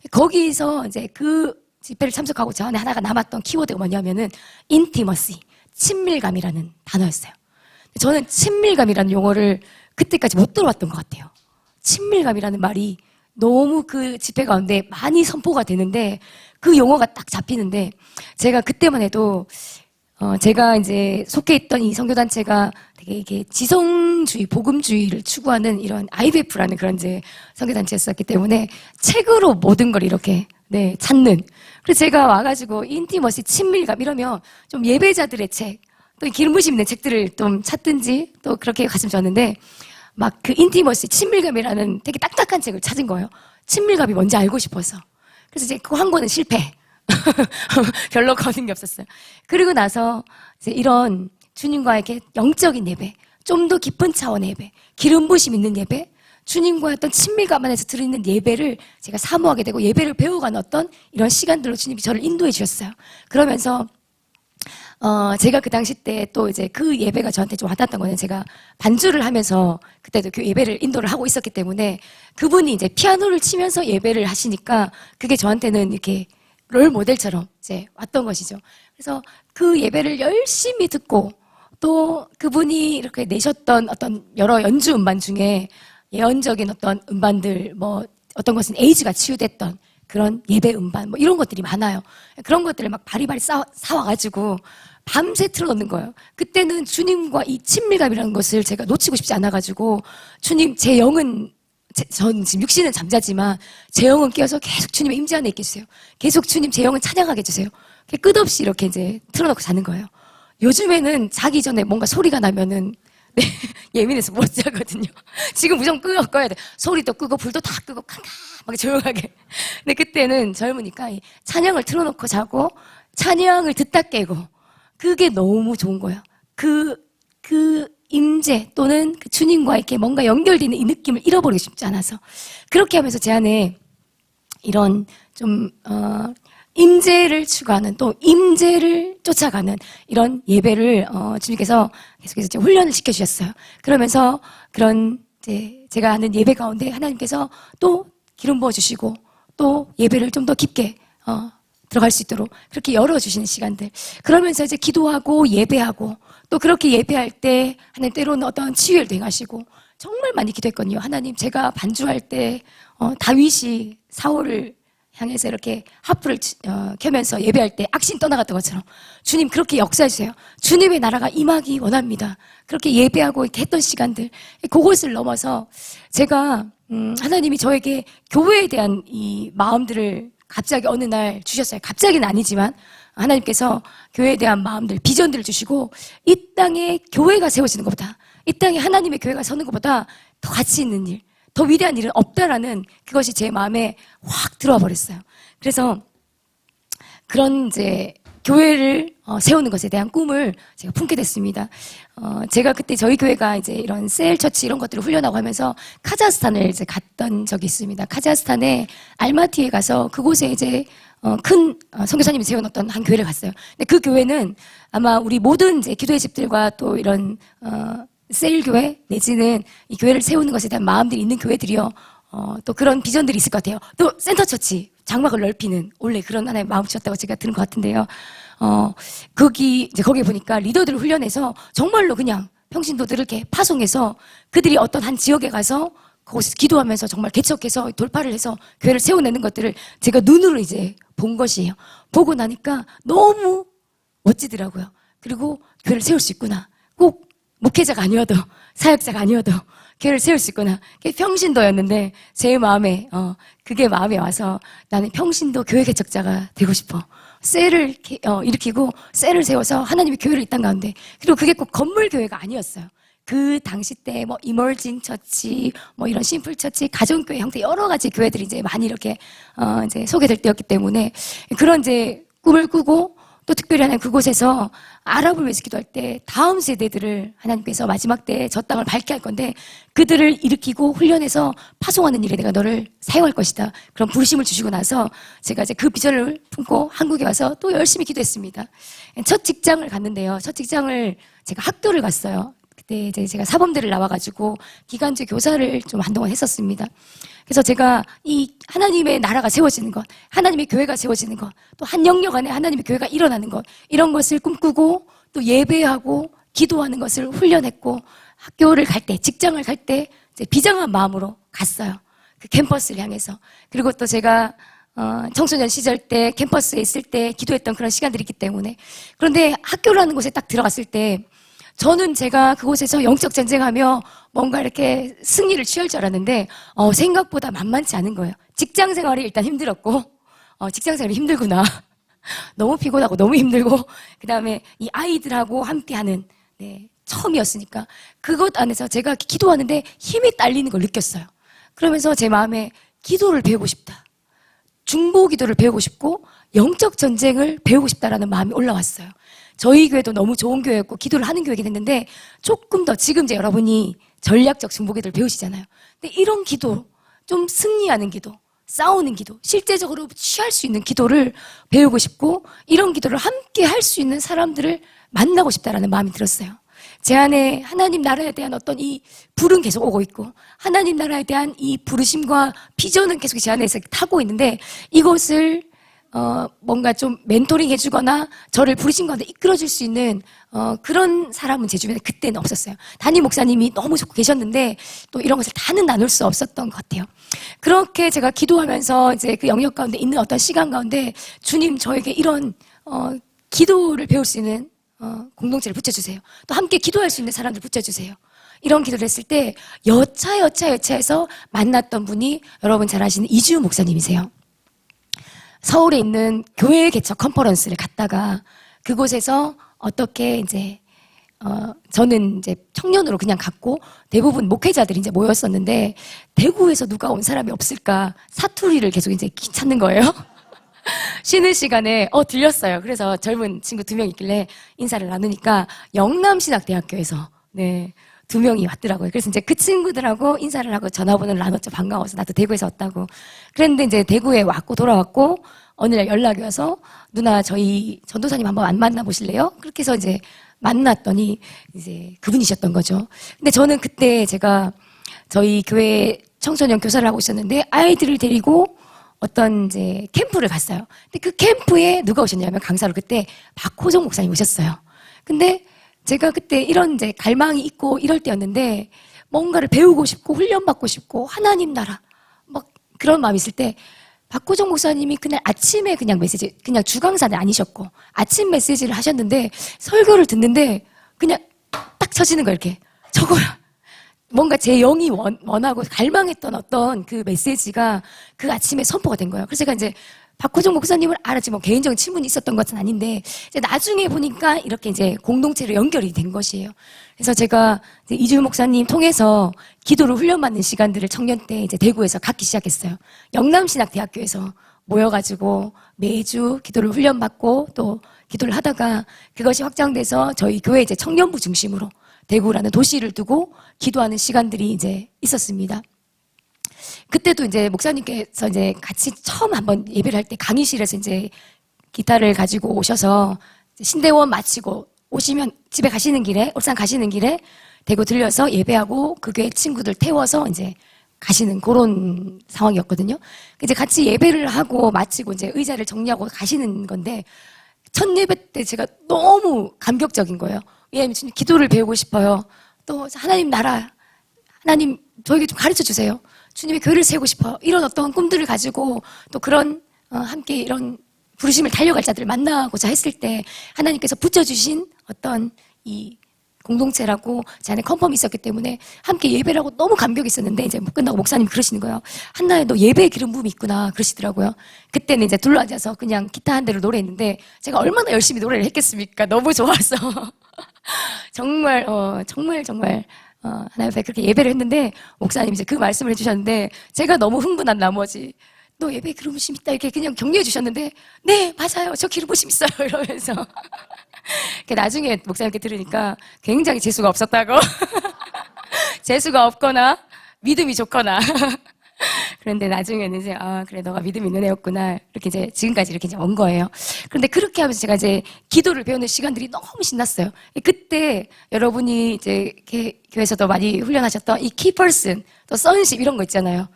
거기서 이제 그 집회를 참석하고 저 안에 하나가 남았던 키워드가 뭐냐면은 intimacy, 친밀감이라는 단어였어요. 저는 친밀감이라는 용어를 그때까지 못 들어봤던 것 같아요. 친밀감이라는 말이 너무 그 집회 가운데 많이 선포가 되는데 그 용어가 딱 잡히는데 제가 그때만 해도 제가 이제 속해 있던 이 선교단체가 되게 이게 지성주의, 복음주의를 추구하는 이런 IBF라는 그런 이제 선교단체였었기 때문에 책으로 모든 걸 이렇게 찾는. 그래서 제가 와가지고 인티머시, 친밀감 이러면 좀 예배자들의 책, 또 기름 부심 있는 책들을 좀 찾든지 또 그렇게 갔으면 좋았는데 막 그 인티머시, 친밀감이라는 되게 딱딱한 책을 찾은 거예요. 친밀감이 뭔지 알고 싶어서. 그래서 이제 그거 한 권은 실패. 별로 거는 게 없었어요. 그리고 나서 이제 이런 주님과 이렇게 영적인 예배, 좀 더 깊은 차원의 예배, 기름 부심 있는 예배, 주님과의 어떤 친밀감 안에서 드리는 예배를 제가 사모하게 되고 예배를 배워가는 어떤 이런 시간들로 주님이 저를 인도해 주셨어요. 그러면서 제가 그 당시 때 또 이제 그 예배가 저한테 좀 와닿았던 거는 제가 반주를 하면서 그때도 그 예배를 인도를 하고 있었기 때문에 그분이 이제 피아노를 치면서 예배를 하시니까 그게 저한테는 이렇게 롤 모델처럼 이제 왔던 것이죠. 그래서 그 예배를 열심히 듣고 또 그분이 이렇게 내셨던 어떤 여러 연주 음반 중에 예언적인 어떤 음반들, 뭐 어떤 것은 에이즈가 치유됐던 그런 예배 음반, 뭐 이런 것들이 많아요. 그런 것들을 막 바리바리 사와가지고 밤새 틀어놓는 거예요. 그때는 주님과 이 친밀감이라는 것을 제가 놓치고 싶지 않아가지고 주님, 제 영은 전 지금 육신은 잠자지만 제 영은 깨어서 계속 주님의 임재 안에 있겠어요. 계속 주님 제 영은 찬양하게 해주세요. 끝없이 이렇게 이제 틀어놓고 자는 거예요. 요즘에는 자기 전에 뭔가 소리가 나면은 예민해서 못 자거든요. 지금 무조건 꺼야 돼. 소리도 끄고 불도 다 끄고 깜깜하게 조용하게. 근데 그때는 젊으니까 찬양을 틀어놓고 자고 찬양을 듣다 깨고 그게 너무 좋은 거예요. 그 임재 또는 그 주님과 이렇게 뭔가 연결되는 이 느낌을 잃어버리고 싶지 않아서 그렇게 하면서 제 안에 이런 좀 임재를 추구하는 또 임재를 쫓아가는 이런 예배를 주님께서 계속해서 이제 훈련을 시켜주셨어요. 그러면서 그런 이제 제가 하는 예배 가운데 하나님께서 또 기름 부어주시고 또 예배를 좀 더 깊게 들어갈 수 있도록 그렇게 열어주시는 시간들. 그러면서 이제 기도하고 예배하고 또 그렇게 예배할 때 하나님 때로는 어떤 치유를 행하시고 정말 많이 기도했거든요. 하나님, 제가 반주할 때 다윗이 사울을 향해서 이렇게 하프를 켜면서 예배할 때 악신 떠나갔던 것처럼 주님 그렇게 역사해주세요. 주님의 나라가 임하기 원합니다. 그렇게 예배하고 이렇게 했던 시간들, 그것을 넘어서 제가 하나님이 저에게 교회에 대한 이 마음들을 갑자기 어느 날 주셨어요. 갑자기는 아니지만 하나님께서 교회에 대한 마음들, 비전들을 주시고 이 땅에 교회가 세워지는 것보다, 이 땅에 하나님의 교회가 서는 것보다 더 가치 있는 일, 더 위대한 일은 없다라는 그것이 제 마음에 확 들어와 버렸어요. 그래서 그런 이제 교회를 세우는 것에 대한 꿈을 제가 품게 됐습니다. 제가 그때 저희 교회가 이제 이런 셀 처치 이런 것들을 훈련하고 하면서 카자흐스탄을 이제 갔던 적이 있습니다. 카자흐스탄의 알마티에 가서 그곳에 이제 큰 선교사님이 세워놓던 한 교회를 갔어요. 근데 그 교회는 아마 우리 모든 이제 기도의 집들과 또 이런 셀 교회 내지는 이 교회를 세우는 것에 대한 마음들이 있는 교회들이요. 또 그런 비전들이 있을 것 같아요. 또 센터 처치, 장막을 넓히는 원래 그런 하나의 마음 주셨다고 제가 들은 것 같은데요. 거기에 보니까 리더들을 훈련해서 정말로 그냥 평신도들을 이렇게 파송해서 그들이 어떤 한 지역에 가서 거기서 기도하면서 정말 개척해서 돌파를 해서 교회를 세워내는 것들을 제가 눈으로 이제 본 것이에요. 보고 나니까 너무 멋지더라고요. 그리고 교회를 세울 수 있구나. 꼭 목회자가 아니어도 사역자가 아니어도 교회를 세울 수 있구나. 그게 평신도였는데 제 마음에 그게 마음에 와서 나는 평신도 교회 개척자가 되고 싶어. 셀을 일으키고 셀을 세워서 하나님의 교회를 이 땅 가운데, 그리고 그게 꼭 건물 교회가 아니었어요. 그 당시 때 뭐 이머징 처치, 뭐 이런 심플 처치, 가정교회 형태 여러 가지 교회들이 이제 많이 이렇게 이제 소개될 때였기 때문에 그런 이제 꿈을 꾸고 또 특별히 하나님 그곳에서 아랍을 위해서 기도할 때 다음 세대들을 하나님께서 마지막 때 저 땅을 밝게 할 건데 그들을 일으키고 훈련해서 파송하는 일에 내가 너를 사용할 것이다. 그런 부르심을 주시고 나서 제가 이제 그 비전을 품고 한국에 와서 또 열심히 기도했습니다. 첫 직장을 갔는데요. 첫 직장을 제가 학교를 갔어요. 그때 이제 제가 사범대를 나와가지고 기간제 교사를 좀 한동안 했었습니다. 그래서 제가 이 하나님의 나라가 세워지는 것, 하나님의 교회가 세워지는 것, 또 한 영역 안에 하나님의 교회가 일어나는 것, 이런 것을 꿈꾸고 또 예배하고 기도하는 것을 훈련했고, 학교를 갈 때, 직장을 갈 때 이제 비장한 마음으로 갔어요. 그 캠퍼스를 향해서. 그리고 또 제가 청소년 시절 때 캠퍼스에 있을 때 기도했던 그런 시간들이 있기 때문에. 그런데 학교라는 곳에 딱 들어갔을 때 저는 제가 그곳에서 영적 전쟁하며 뭔가 이렇게 승리를 취할 줄 알았는데 생각보다 만만치 않은 거예요. 직장 생활이 일단 힘들었고 직장 생활이 힘들구나. 너무 피곤하고 너무 힘들고 그 다음에 이 아이들하고 함께하는 처음이었으니까 그것 안에서 제가 기도하는데 힘이 딸리는 걸 느꼈어요. 그러면서 제 마음에 기도를 배우고 싶다. 중보 기도를 배우고 싶고 영적 전쟁을 배우고 싶다라는 마음이 올라왔어요. 저희 교회도 너무 좋은 교회였고 기도를 하는 교회이긴 했는데 조금 더 지금 이제 여러분이 전략적 중보 기도를 배우시잖아요. 근데 이런 기도, 좀 승리하는 기도, 싸우는 기도, 실제적으로 취할 수 있는 기도를 배우고 싶고 이런 기도를 함께 할 수 있는 사람들을 만나고 싶다라는 마음이 들었어요. 제 안에 하나님 나라에 대한 어떤 이 불은 계속 오고 있고 하나님 나라에 대한 이 부르심과 비전은 계속 제 안에서 타고 있는데 이것을 뭔가 좀 멘토링 해주거나 저를 부르신 가운데 이끌어줄 수 있는 그런 사람은 제 주변에 그때는 없었어요. 담임 목사님이 너무 좋고 계셨는데 또 이런 것을 다는 나눌 수 없었던 것 같아요. 그렇게 제가 기도하면서 이제 그 영역 가운데 있는 어떤 시간 가운데 주님 저에게 이런 기도를 배울 수 있는 공동체를 붙여주세요. 또 함께 기도할 수 있는 사람들 붙여주세요. 이런 기도를 했을 때 여차해서 만났던 분이 여러분 잘 아시는 이주우 목사님이세요. 서울에 있는 교회 개척 컨퍼런스를 갔다가 그곳에서 어떻게 이제 저는 이제 청년으로 그냥 갔고 대부분 목회자들이 이제 모였었는데 대구에서 누가 온 사람이 없을까 사투리를 계속 이제 찾는 거예요. 쉬는 시간에 들렸어요. 그래서 젊은 친구 2명 있길래 인사를 나누니까 영남신학대학교에서 2명이 왔더라고요. 그래서 이제 그 친구들하고 인사를 하고 전화번호를 나눴죠. 반가워서 나도 대구에서 왔다고. 그랬는데 이제 대구에 왔고 돌아왔고 어느 날 연락이 와서 누나 저희 전도사님 한번 안 만나보실래요? 그렇게 해서 이제 만났더니 이제 그분이셨던 거죠. 근데 저는 그때 제가 저희 교회 청소년 교사를 하고 있었는데 아이들을 데리고 어떤 이제 캠프를 갔어요. 근데 그 캠프에 누가 오셨냐면 강사로 그때 박호정 목사님 오셨어요. 근데 제가 그때 이런 이제 갈망이 있고 이럴 때였는데 뭔가를 배우고 싶고 훈련받고 싶고 하나님 나라 막 그런 마음이 있을 때 박호정 목사님이 그날 아침에 그냥 메시지 그냥 주강사는 아니셨고 아침 메시지를 하셨는데 설교를 듣는데 그냥 딱 쳐지는 거예요. 이렇게 저거야. 뭔가 제 영이 원하고 갈망했던 어떤 그 메시지가 그 아침에 선포가 된 거예요. 그래서 제가 이제 박호정 목사님을 알았지 뭐 개인적인 친분이 있었던 것은 아닌데 이제 나중에 보니까 이렇게 이제 공동체로 연결이 된 것이에요. 그래서 제가 이제 이주일 목사님 통해서 기도를 훈련받는 시간들을 청년 때 이제 대구에서 갖기 시작했어요. 영남신학대학교에서 모여가지고 매주 기도를 훈련받고 또 기도를 하다가 그것이 확장돼서 저희 교회 이제 청년부 중심으로 대구라는 도시를 두고 기도하는 시간들이 이제 있었습니다. 그때도 이제 목사님께서 이제 같이 처음 한번 예배를 할 때 강의실에서 이제 기타를 가지고 오셔서 신대원 마치고 오시면 집에 가시는 길에, 울산 가시는 길에 대구 들려서 예배하고 그 교회 친구들 태워서 이제 가시는 그런 상황이었거든요. 이제 같이 예배를 하고 마치고 이제 의자를 정리하고 가시는 건데 첫 예배 때 제가 너무 감격적인 거예요. 왜냐하면 주님 기도를 배우고 싶어요. 또 하나님 나라, 하나님 저에게 좀 가르쳐 주세요. 주님의 교회를 세우고 싶어요. 이런 어떤 꿈들을 가지고 또 그런 함께 이런 부르심을 달려갈 자들을 만나고자 했을 때 하나님께서 붙여주신 어떤 이 공동체라고 제 안에 컨펌이 있었기 때문에 함께 예배를 하고 너무 감격이 있었는데 이제 끝나고 목사님이 그러시는 거예요. 한나야 너 예배의 기름 부음이 있구나 그러시더라고요. 그때는 이제 둘러앉아서 그냥 기타 한 대로 노래했는데 제가 얼마나 열심히 노래를 했겠습니까? 너무 좋아서 정말 하나님 앞에 그렇게 예배를 했는데 목사님이 이제 그 말씀을 해주셨는데 제가 너무 흥분한 나머지 너 예배 기름 부심 있다 이렇게 그냥 격려해 주셨는데 네 맞아요 저 기름 부심 있어요 이러면서 나중에 목사님께 들으니까 굉장히 재수가 없었다고 재수가 없거나 믿음이 좋거나 그런데 나중에는 이제, 그래, 너가 믿음이 있는 애였구나. 이렇게 이제, 지금까지 이렇게 이제 온 거예요. 그런데 그렇게 하면서 제가 이제 기도를 배우는 시간들이 너무 신났어요. 그때 여러분이 이제 교회에서도 많이 훈련하셨던 이 키퍼슨, 또 선십 이런 거 있잖아요.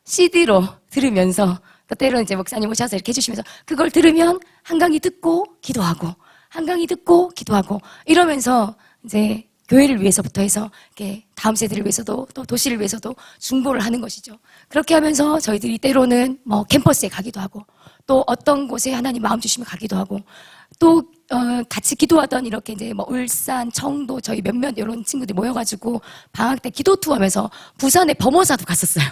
CD로 들으면서, 또 때로는 이제 목사님 오셔서 이렇게 해주시면서 그걸 들으면 한강이 듣고 기도하고, 한강이 듣고 기도하고, 이러면서 이제 교회를 위해서부터 해서 이렇게 다음 세대를 위해서도 또 도시를 위해서도 중보를 하는 것이죠. 그렇게 하면서 저희들이 때로는 뭐 캠퍼스에 가기도 하고, 또 어떤 곳에 하나님 마음 주시면 가기도 하고, 또 같이 기도하던 이렇게 이제 뭐 울산, 청도 저희 몇몇 이런 친구들이 모여가지고 방학 때 기도 투어하면서 부산에 범어사도 갔었어요.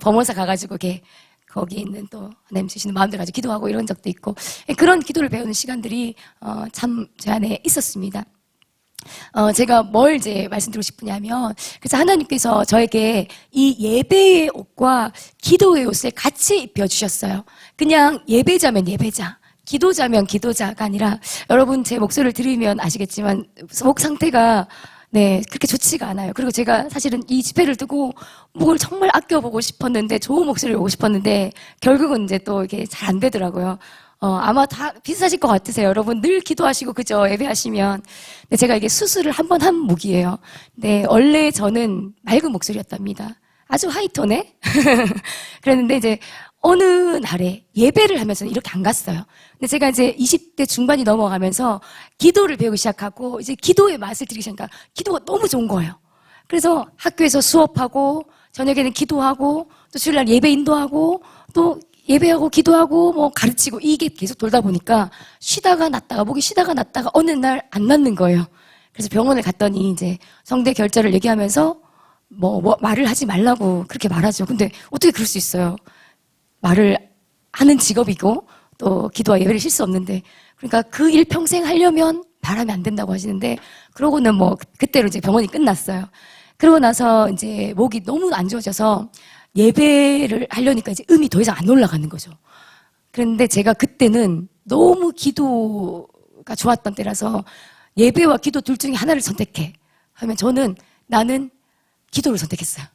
범어사 가가지고 이렇게 거기 있는 또 하나님 주시는 마음들 가지고 기도하고 이런 적도 있고, 그런 기도를 배우는 시간들이 참 제 안에 있었습니다. 제가 뭘 이제 말씀드리고 싶으냐면, 그래서 하나님께서 저에게 이 예배의 옷과 기도의 옷을 같이 입혀주셨어요. 그냥 예배자면 예배자, 기도자면 기도자가 아니라, 여러분 제 목소리를 들으면 아시겠지만 목 상태가 네, 그렇게 좋지가 않아요. 그리고 제가 사실은 이 집회를 두고 목을 정말 아껴보고 싶었는데, 좋은 목소리를 오고 싶었는데, 결국은 이제 또 이게 잘 안 되더라고요. 아마 다 비슷하실 것 같으세요. 여러분 늘 기도하시고, 그죠? 예배하시면. 근데 제가 이게 수술을 한 번 한 목이에요. 네, 원래 저는 맑은 목소리였답니다. 아주 하이톤에. 그랬는데 이제 어느 날에 예배를 하면서 이렇게 안 갔어요. 근데 제가 이제 20대 중반이 넘어가면서 기도를 배우기 시작하고, 이제 기도의 맛을 들이기 시작하니까 기도가 너무 좋은 거예요. 그래서 학교에서 수업하고, 저녁에는 기도하고, 또 주일날 예배 인도하고, 또 예배하고 기도하고 뭐 가르치고, 이게 계속 돌다 보니까 쉬다가 났다가, 목이 쉬다가 났다가 어느 날 안 낫는 거예요. 그래서 병원을 갔더니 이제 성대 결절을 얘기하면서 뭐 말을 하지 말라고 그렇게 말하죠. 근데 어떻게 그럴 수 있어요? 말을 하는 직업이고 또 기도와 예배를 쉴 수 없는데, 그러니까 그 일 평생 하려면 바라면 안 된다고 하시는데, 그러고는 뭐 그때로 이제 병원이 끝났어요. 그러고 나서 이제 목이 너무 안 좋아져서 예배를 하려니까 이제 음이 더 이상 안 올라가는 거죠. 그런데 제가 그때는 너무 기도가 좋았던 때라서 예배와 기도 둘 중에 하나를 선택해 하면, 나는 기도를 선택했어요.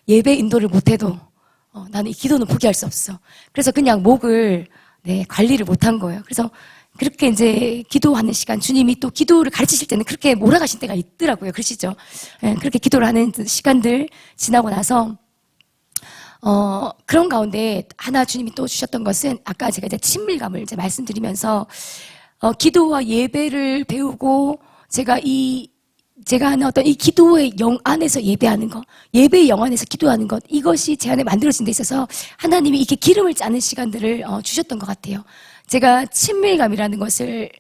예배 인도를 못해도 나는 이 기도는 포기할 수 없어. 그래서 그냥 목을 관리를 못한 거예요. 그래서 그렇게 이제 기도하는 시간, 주님이 또 기도를 가르치실 때는 그렇게 몰아가신 때가 있더라고요. 그러시죠? 그렇게 기도를 하는 시간들 지나고 나서 그런 가운데 하나 주님이 또 주셨던 것은, 아까 제가 이제 친밀감을 이제 말씀드리면서 기도와 예배를 배우고, 제가 하는 어떤 이 기도의 영 안에서 예배하는 것, 예배의 영 안에서 기도하는 것, 이것이 제 안에 만들어진 데 있어서 하나님이 이렇게 기름을 짜는 시간들을 주셨던 것 같아요. 제가 친밀감이라는 것을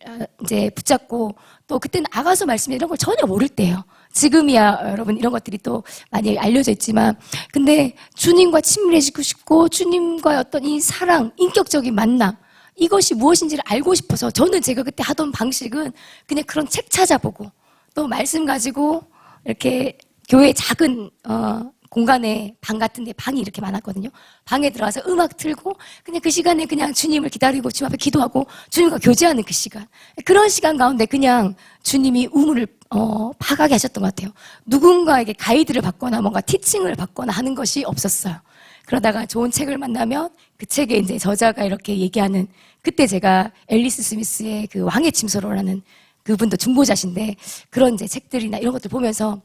이제 붙잡고, 또 그때는 아가서 말씀 이런 걸 전혀 모를 때예요. 지금이야 여러분 이런 것들이 또 많이 알려져 있지만, 근데 주님과 친밀해지고 싶고, 주님과의 어떤 이 사랑, 인격적인 만남, 이것이 무엇인지를 알고 싶어서, 저는 제가 그때 하던 방식은 그냥 그런 책 찾아보고, 또 말씀 가지고 이렇게 교회 작은 공간에, 방 같은 데 방이 이렇게 많았거든요. 방에 들어가서 음악 틀고 그냥 그 시간에 그냥 주님을 기다리고 주님 앞에 기도하고 주님과 교제하는 그 시간, 그런 시간 가운데 그냥 주님이 우물을 파가게 하셨던 것 같아요. 누군가에게 가이드를 받거나 뭔가 티칭을 받거나 하는 것이 없었어요. 그러다가 좋은 책을 만나면 그 책에 이제 저자가 이렇게 얘기하는, 그때 제가 앨리스 스미스의 그 왕의 침소로라는, 그분도 중보자신데, 그런 이제 책들이나 이런 것들 보면서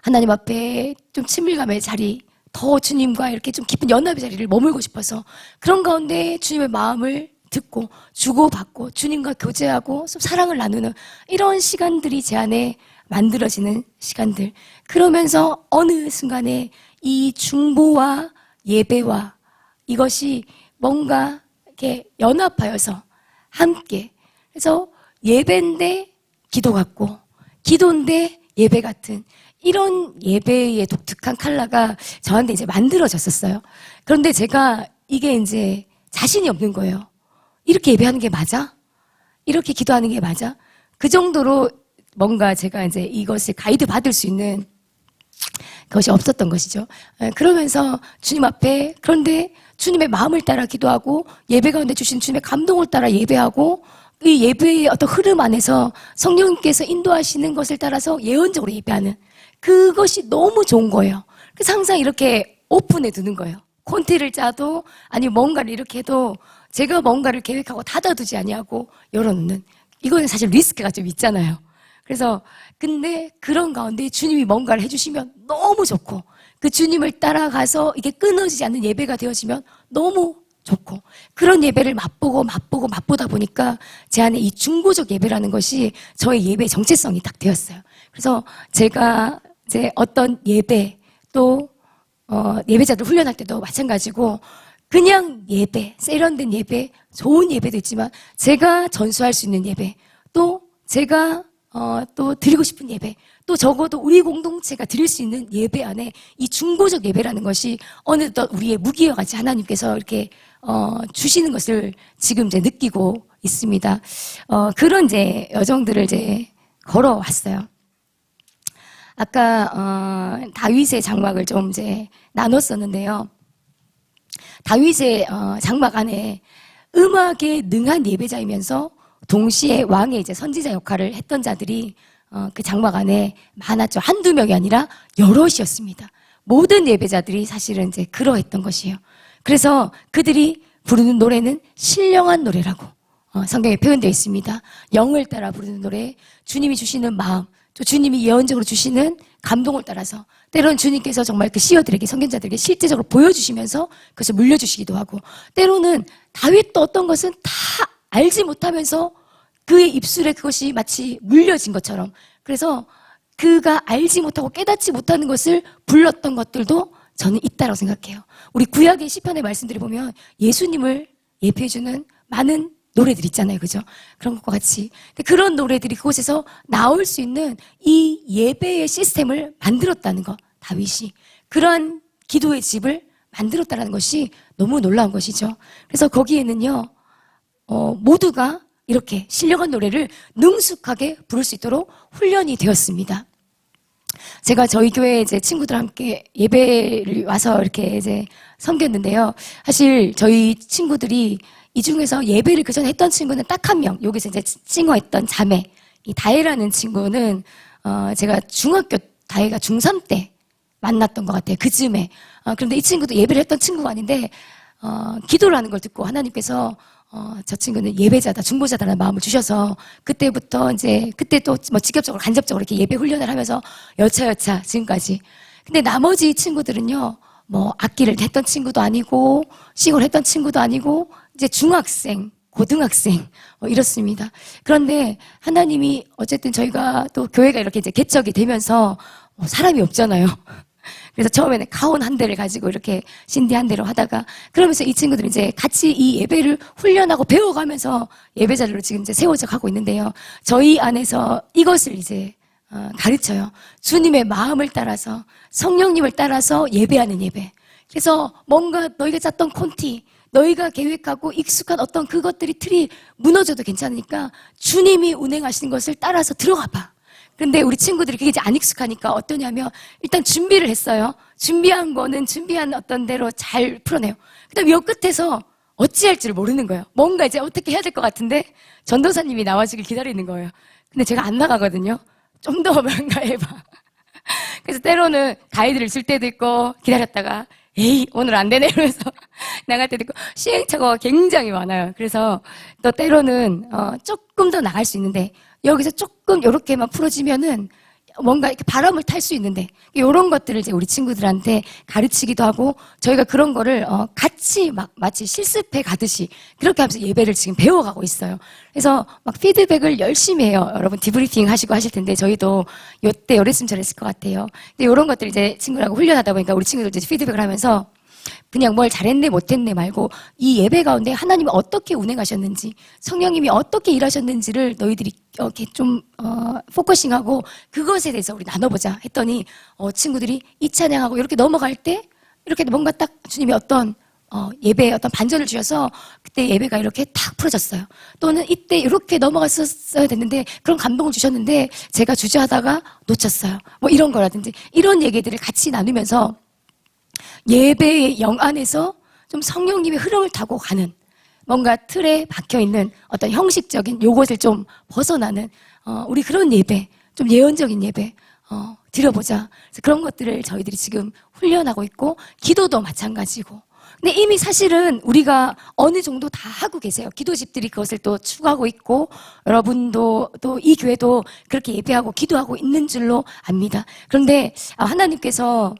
하나님 앞에 좀 친밀감의 자리, 더 주님과 이렇게 좀 깊은 연합의 자리를 머물고 싶어서, 그런 가운데 주님의 마음을 듣고 주고받고 주님과 교제하고 좀 사랑을 나누는 이런 시간들이 제 안에 만들어지는 시간들. 그러면서 어느 순간에 이 중보와 예배와 이것이 뭔가 이렇게 연합하여서 함께, 그래서 예배인데 기도 같고, 기도인데 예배 같은, 이런 예배의 독특한 컬러가 저한테 이제 만들어졌었어요. 그런데 제가 이게 이제 자신이 없는 거예요. 이렇게 예배하는 게 맞아? 이렇게 기도하는 게 맞아? 그 정도로 뭔가 제가 이제 이것을 가이드 받을 수 있는 그것이 없었던 것이죠. 그러면서 주님 앞에, 그런데 주님의 마음을 따라 기도하고, 예배 가운데 주신 주님의 감동을 따라 예배하고, 이 예배의 어떤 흐름 안에서 성령님께서 인도하시는 것을 따라서 예언적으로 예배하는, 그것이 너무 좋은 거예요. 그래서 항상 이렇게 오픈해 두는 거예요. 콘티를 짜도 아니면 뭔가를 이렇게 해도 제가 뭔가를 계획하고 닫아두지 아니하고 열어놓는, 이거는 사실 리스크가 좀 있잖아요. 그래서 근데 그런 가운데 주님이 뭔가를 해주시면 너무 좋고, 그 주님을 따라가서 이게 끊어지지 않는 예배가 되어지면 너무 좋고, 그런 예배를 맛보다 보니까 제 안에 이 중보적 예배라는 것이 저의 예배의 정체성이 딱 되었어요. 그래서 제가 이제 어떤 예배, 또 예배자들 훈련할 때도 마찬가지고, 그냥 예배, 세련된 예배, 좋은 예배도 있지만 제가 전수할 수 있는 예배, 또 제가 또 드리고 싶은 예배, 또 적어도 우리 공동체가 드릴 수 있는 예배 안에 이 중보적 예배라는 것이 어느덧 우리의 무기와 같이 하나님께서 이렇게 주시는 것을 지금 이제 느끼고 있습니다. 그런 이제 여정들을 이제 걸어왔어요. 아까 다윗의 장막을 좀 이제 나눴었는데요. 다윗의 장막 안에 음악에 능한 예배자이면서 동시에 왕의 이제 선지자 역할을 했던 자들이 그 장막 안에 많았죠. 한두 명이 아니라 여럿이었습니다. 모든 예배자들이 사실은 이제 그러했던 것이에요. 그래서 그들이 부르는 노래는 신령한 노래라고 성경에 표현되어 있습니다. 영을 따라 부르는 노래, 주님이 주시는 마음, 또 주님이 예언적으로 주시는 감동을 따라서, 때로는 주님께서 정말 그 시어들에게, 선견자들에게 실제적으로 보여주시면서 그것을 물려주시기도 하고, 때로는 다윗도 어떤 것은 다 알지 못하면서 그의 입술에 그것이 마치 물려진 것처럼, 그래서 그가 알지 못하고 깨닫지 못하는 것을 불렀던 것들도 저는 있다고 생각해요. 우리 구약의 시편의 말씀들을 보면 예수님을 예표해주는 많은 노래들 있잖아요. 그죠? 그런 것과 같이. 그런 노래들이 그곳에서 나올 수 있는 이 예배의 시스템을 만들었다는 것, 다윗이. 그러한 기도의 집을 만들었다는 것이 너무 놀라운 것이죠. 그래서 거기에는요, 모두가 이렇게 신령한 노래를 능숙하게 부를 수 있도록 훈련이 되었습니다. 제가 저희 교회 이제 친구들 함께 예배를 와서 이렇게 이제 섬겼는데요. 사실 저희 친구들이 이 중에서 예배를 그전에 했던 친구는 딱 한 명, 여기서 이제 칭호했던 자매, 이 다혜라는 친구는, 제가 중학교, 다혜가 중3 때 만났던 것 같아요. 그쯤에. 그런데 이 친구도 예배를 했던 친구가 아닌데, 기도를 하는 걸 듣고 하나님께서, 저 친구는 예배자다, 중보자다라는 마음을 주셔서, 그때부터 이제, 그때 또 뭐 직접적으로, 간접적으로 이렇게 예배 훈련을 하면서 여차여차 지금까지. 근데 나머지 친구들은요, 뭐 악기를 했던 친구도 아니고 시골 했던 친구도 아니고 이제 중학생, 고등학생 이렇습니다. 그런데 하나님이 어쨌든 저희가 또 교회가 이렇게 이제 개척이 되면서 사람이 없잖아요. 그래서 처음에는 가온 한 대를 가지고 이렇게 신디 한 대로 하다가, 그러면서 이 친구들이 이제 같이 이 예배를 훈련하고 배워가면서 예배자리로 지금 이제 세워져 가고 있는데요. 저희 안에서 이것을 이제 가르쳐요. 주님의 마음을 따라서, 성령님을 따라서 예배하는 예배. 그래서 뭔가 너희가 짰던 콘티, 너희가 계획하고 익숙한 어떤 그것들이 틀이 무너져도 괜찮으니까 주님이 운행하시는 것을 따라서 들어가 봐. 근데 우리 친구들이 그게 이제 안 익숙하니까 어떠냐면, 일단 준비를 했어요. 준비한 거는 준비한 어떤 대로 잘 풀어내요. 그 다음에 요 끝에서 어찌할지를 모르는 거예요. 뭔가 이제 어떻게 해야 될 것 같은데 전도사님이 나와주길 기다리는 거예요. 근데 제가 안 나가거든요. 좀 더 뭔가 해봐. 그래서 때로는 가이드를 줄 때도 있고, 기다렸다가 에이 오늘 안 되네 이러면서 나갈 때도 있고, 시행착오가 굉장히 많아요. 그래서 또 때로는 조금 더 나갈 수 있는데, 여기서 조금 이렇게만 풀어지면은 뭔가 이렇게 바람을 탈 수 있는데, 이런 것들을 이제 우리 친구들한테 가르치기도 하고, 저희가 그런 거를 같이 막 마치 실습해 가듯이 그렇게 하면서 예배를 지금 배워가고 있어요. 그래서 막 피드백을 열심히 해요. 여러분 디브리핑 하시고 하실 텐데, 저희도 요때 요랬으면 저랬을 것 같아요. 근데 이런 것들 이제 친구들하고 훈련하다 보니까 우리 친구들 이제 피드백을 하면서 그냥 뭘 잘했네 못했네 말고, 이 예배 가운데 하나님이 어떻게 운행하셨는지, 성령님이 어떻게 일하셨는지를 너희들이 이렇게 좀 포커싱하고 그것에 대해서 우리 나눠보자 했더니, 친구들이 이 찬양하고 이렇게 넘어갈 때 이렇게 뭔가 딱 주님이 어떤 예배에 어떤 반전을 주셔서 그때 예배가 이렇게 탁 풀어졌어요. 또는 이때 이렇게 넘어갔었어야 됐는데 그런 감동을 주셨는데 제가 주저하다가 놓쳤어요. 뭐 이런 거라든지, 이런 얘기들을 같이 나누면서 예배의 영 안에서 좀 성령님의 흐름을 타고 가는, 뭔가 틀에 박혀있는 어떤 형식적인 요것을 좀 벗어나는 우리 그런 예배, 좀 예언적인 예배, 드려보자. 그래서 그런 것들을 저희들이 지금 훈련하고 있고, 기도도 마찬가지고. 근데 이미 사실은 우리가 어느 정도 다 하고 계세요. 기도집들이 그것을 또 추구하고 있고, 여러분도 또 이 교회도 그렇게 예배하고 기도하고 있는 줄로 압니다. 그런데 하나님께서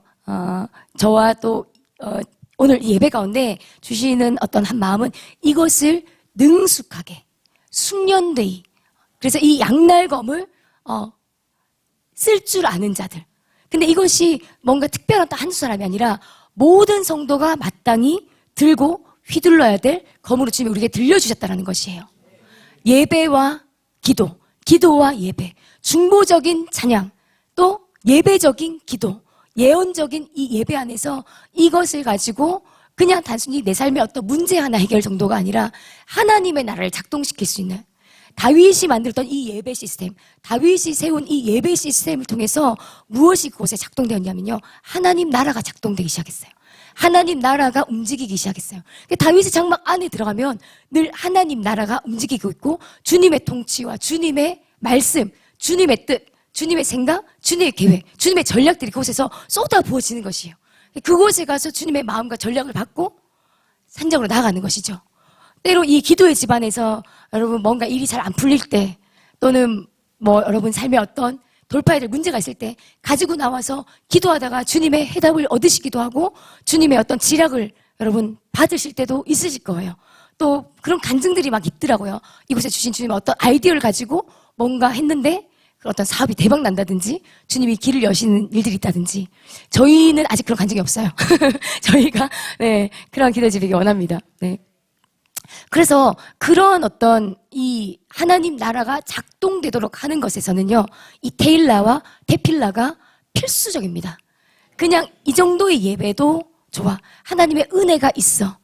저와 또 오늘 이 예배 가운데 주시는 어떤 한 마음은 이것을 능숙하게 숙련되이, 그래서 이 양날검을 쓸 줄 아는 자들. 근데 이것이 뭔가 특별한 한 사람이 아니라 모든 성도가 마땅히 들고 휘둘러야 될 검으로 주님이 우리에게 들려주셨다는 것이에요. 예배와 기도, 기도와 예배, 중보적인 찬양, 또 예배적인 기도, 예언적인 이 예배 안에서 이것을 가지고 그냥 단순히 내 삶의 어떤 문제 하나 해결 정도가 아니라 하나님의 나라를 작동시킬 수 있는, 다윗이 만들었던 이 예배 시스템, 다윗이 세운 이 예배 시스템을 통해서 무엇이 그곳에 작동되었냐면요, 하나님 나라가 작동되기 시작했어요. 하나님 나라가 움직이기 시작했어요. 다윗의 장막 안에 들어가면 늘 하나님 나라가 움직이고 있고, 주님의 통치와 주님의 말씀, 주님의 뜻, 주님의 생각, 주님의 계획, 주님의 전략들이 그곳에서 쏟아 부어지는 것이에요. 그곳에 가서 주님의 마음과 전략을 받고 산정으로 나아가는 것이죠. 때로 이 기도의 집안에서 여러분 뭔가 일이 잘 안 풀릴 때, 또는 여러분 삶에 어떤 돌파해야 될 문제가 있을 때 가지고 나와서 기도하다가 주님의 해답을 얻으시기도 하고, 주님의 어떤 지략을 여러분 받으실 때도 있으실 거예요. 또 그런 간증들이 막 있더라고요. 이곳에 주신 주님의 어떤 아이디어를 가지고 뭔가 했는데 어떤 사업이 대박 난다든지, 주님이 길을 여시는 일들이 있다든지. 저희는 아직 그런 간증이 없어요. 저희가 그런 기도 집이기 원합니다. 그래서 그런 어떤 이 하나님 나라가 작동되도록 하는 것에서는요, 이 테일라와 테필라가 필수적입니다. 그냥 이 정도의 예배도 좋아. 하나님의 은혜가 있어.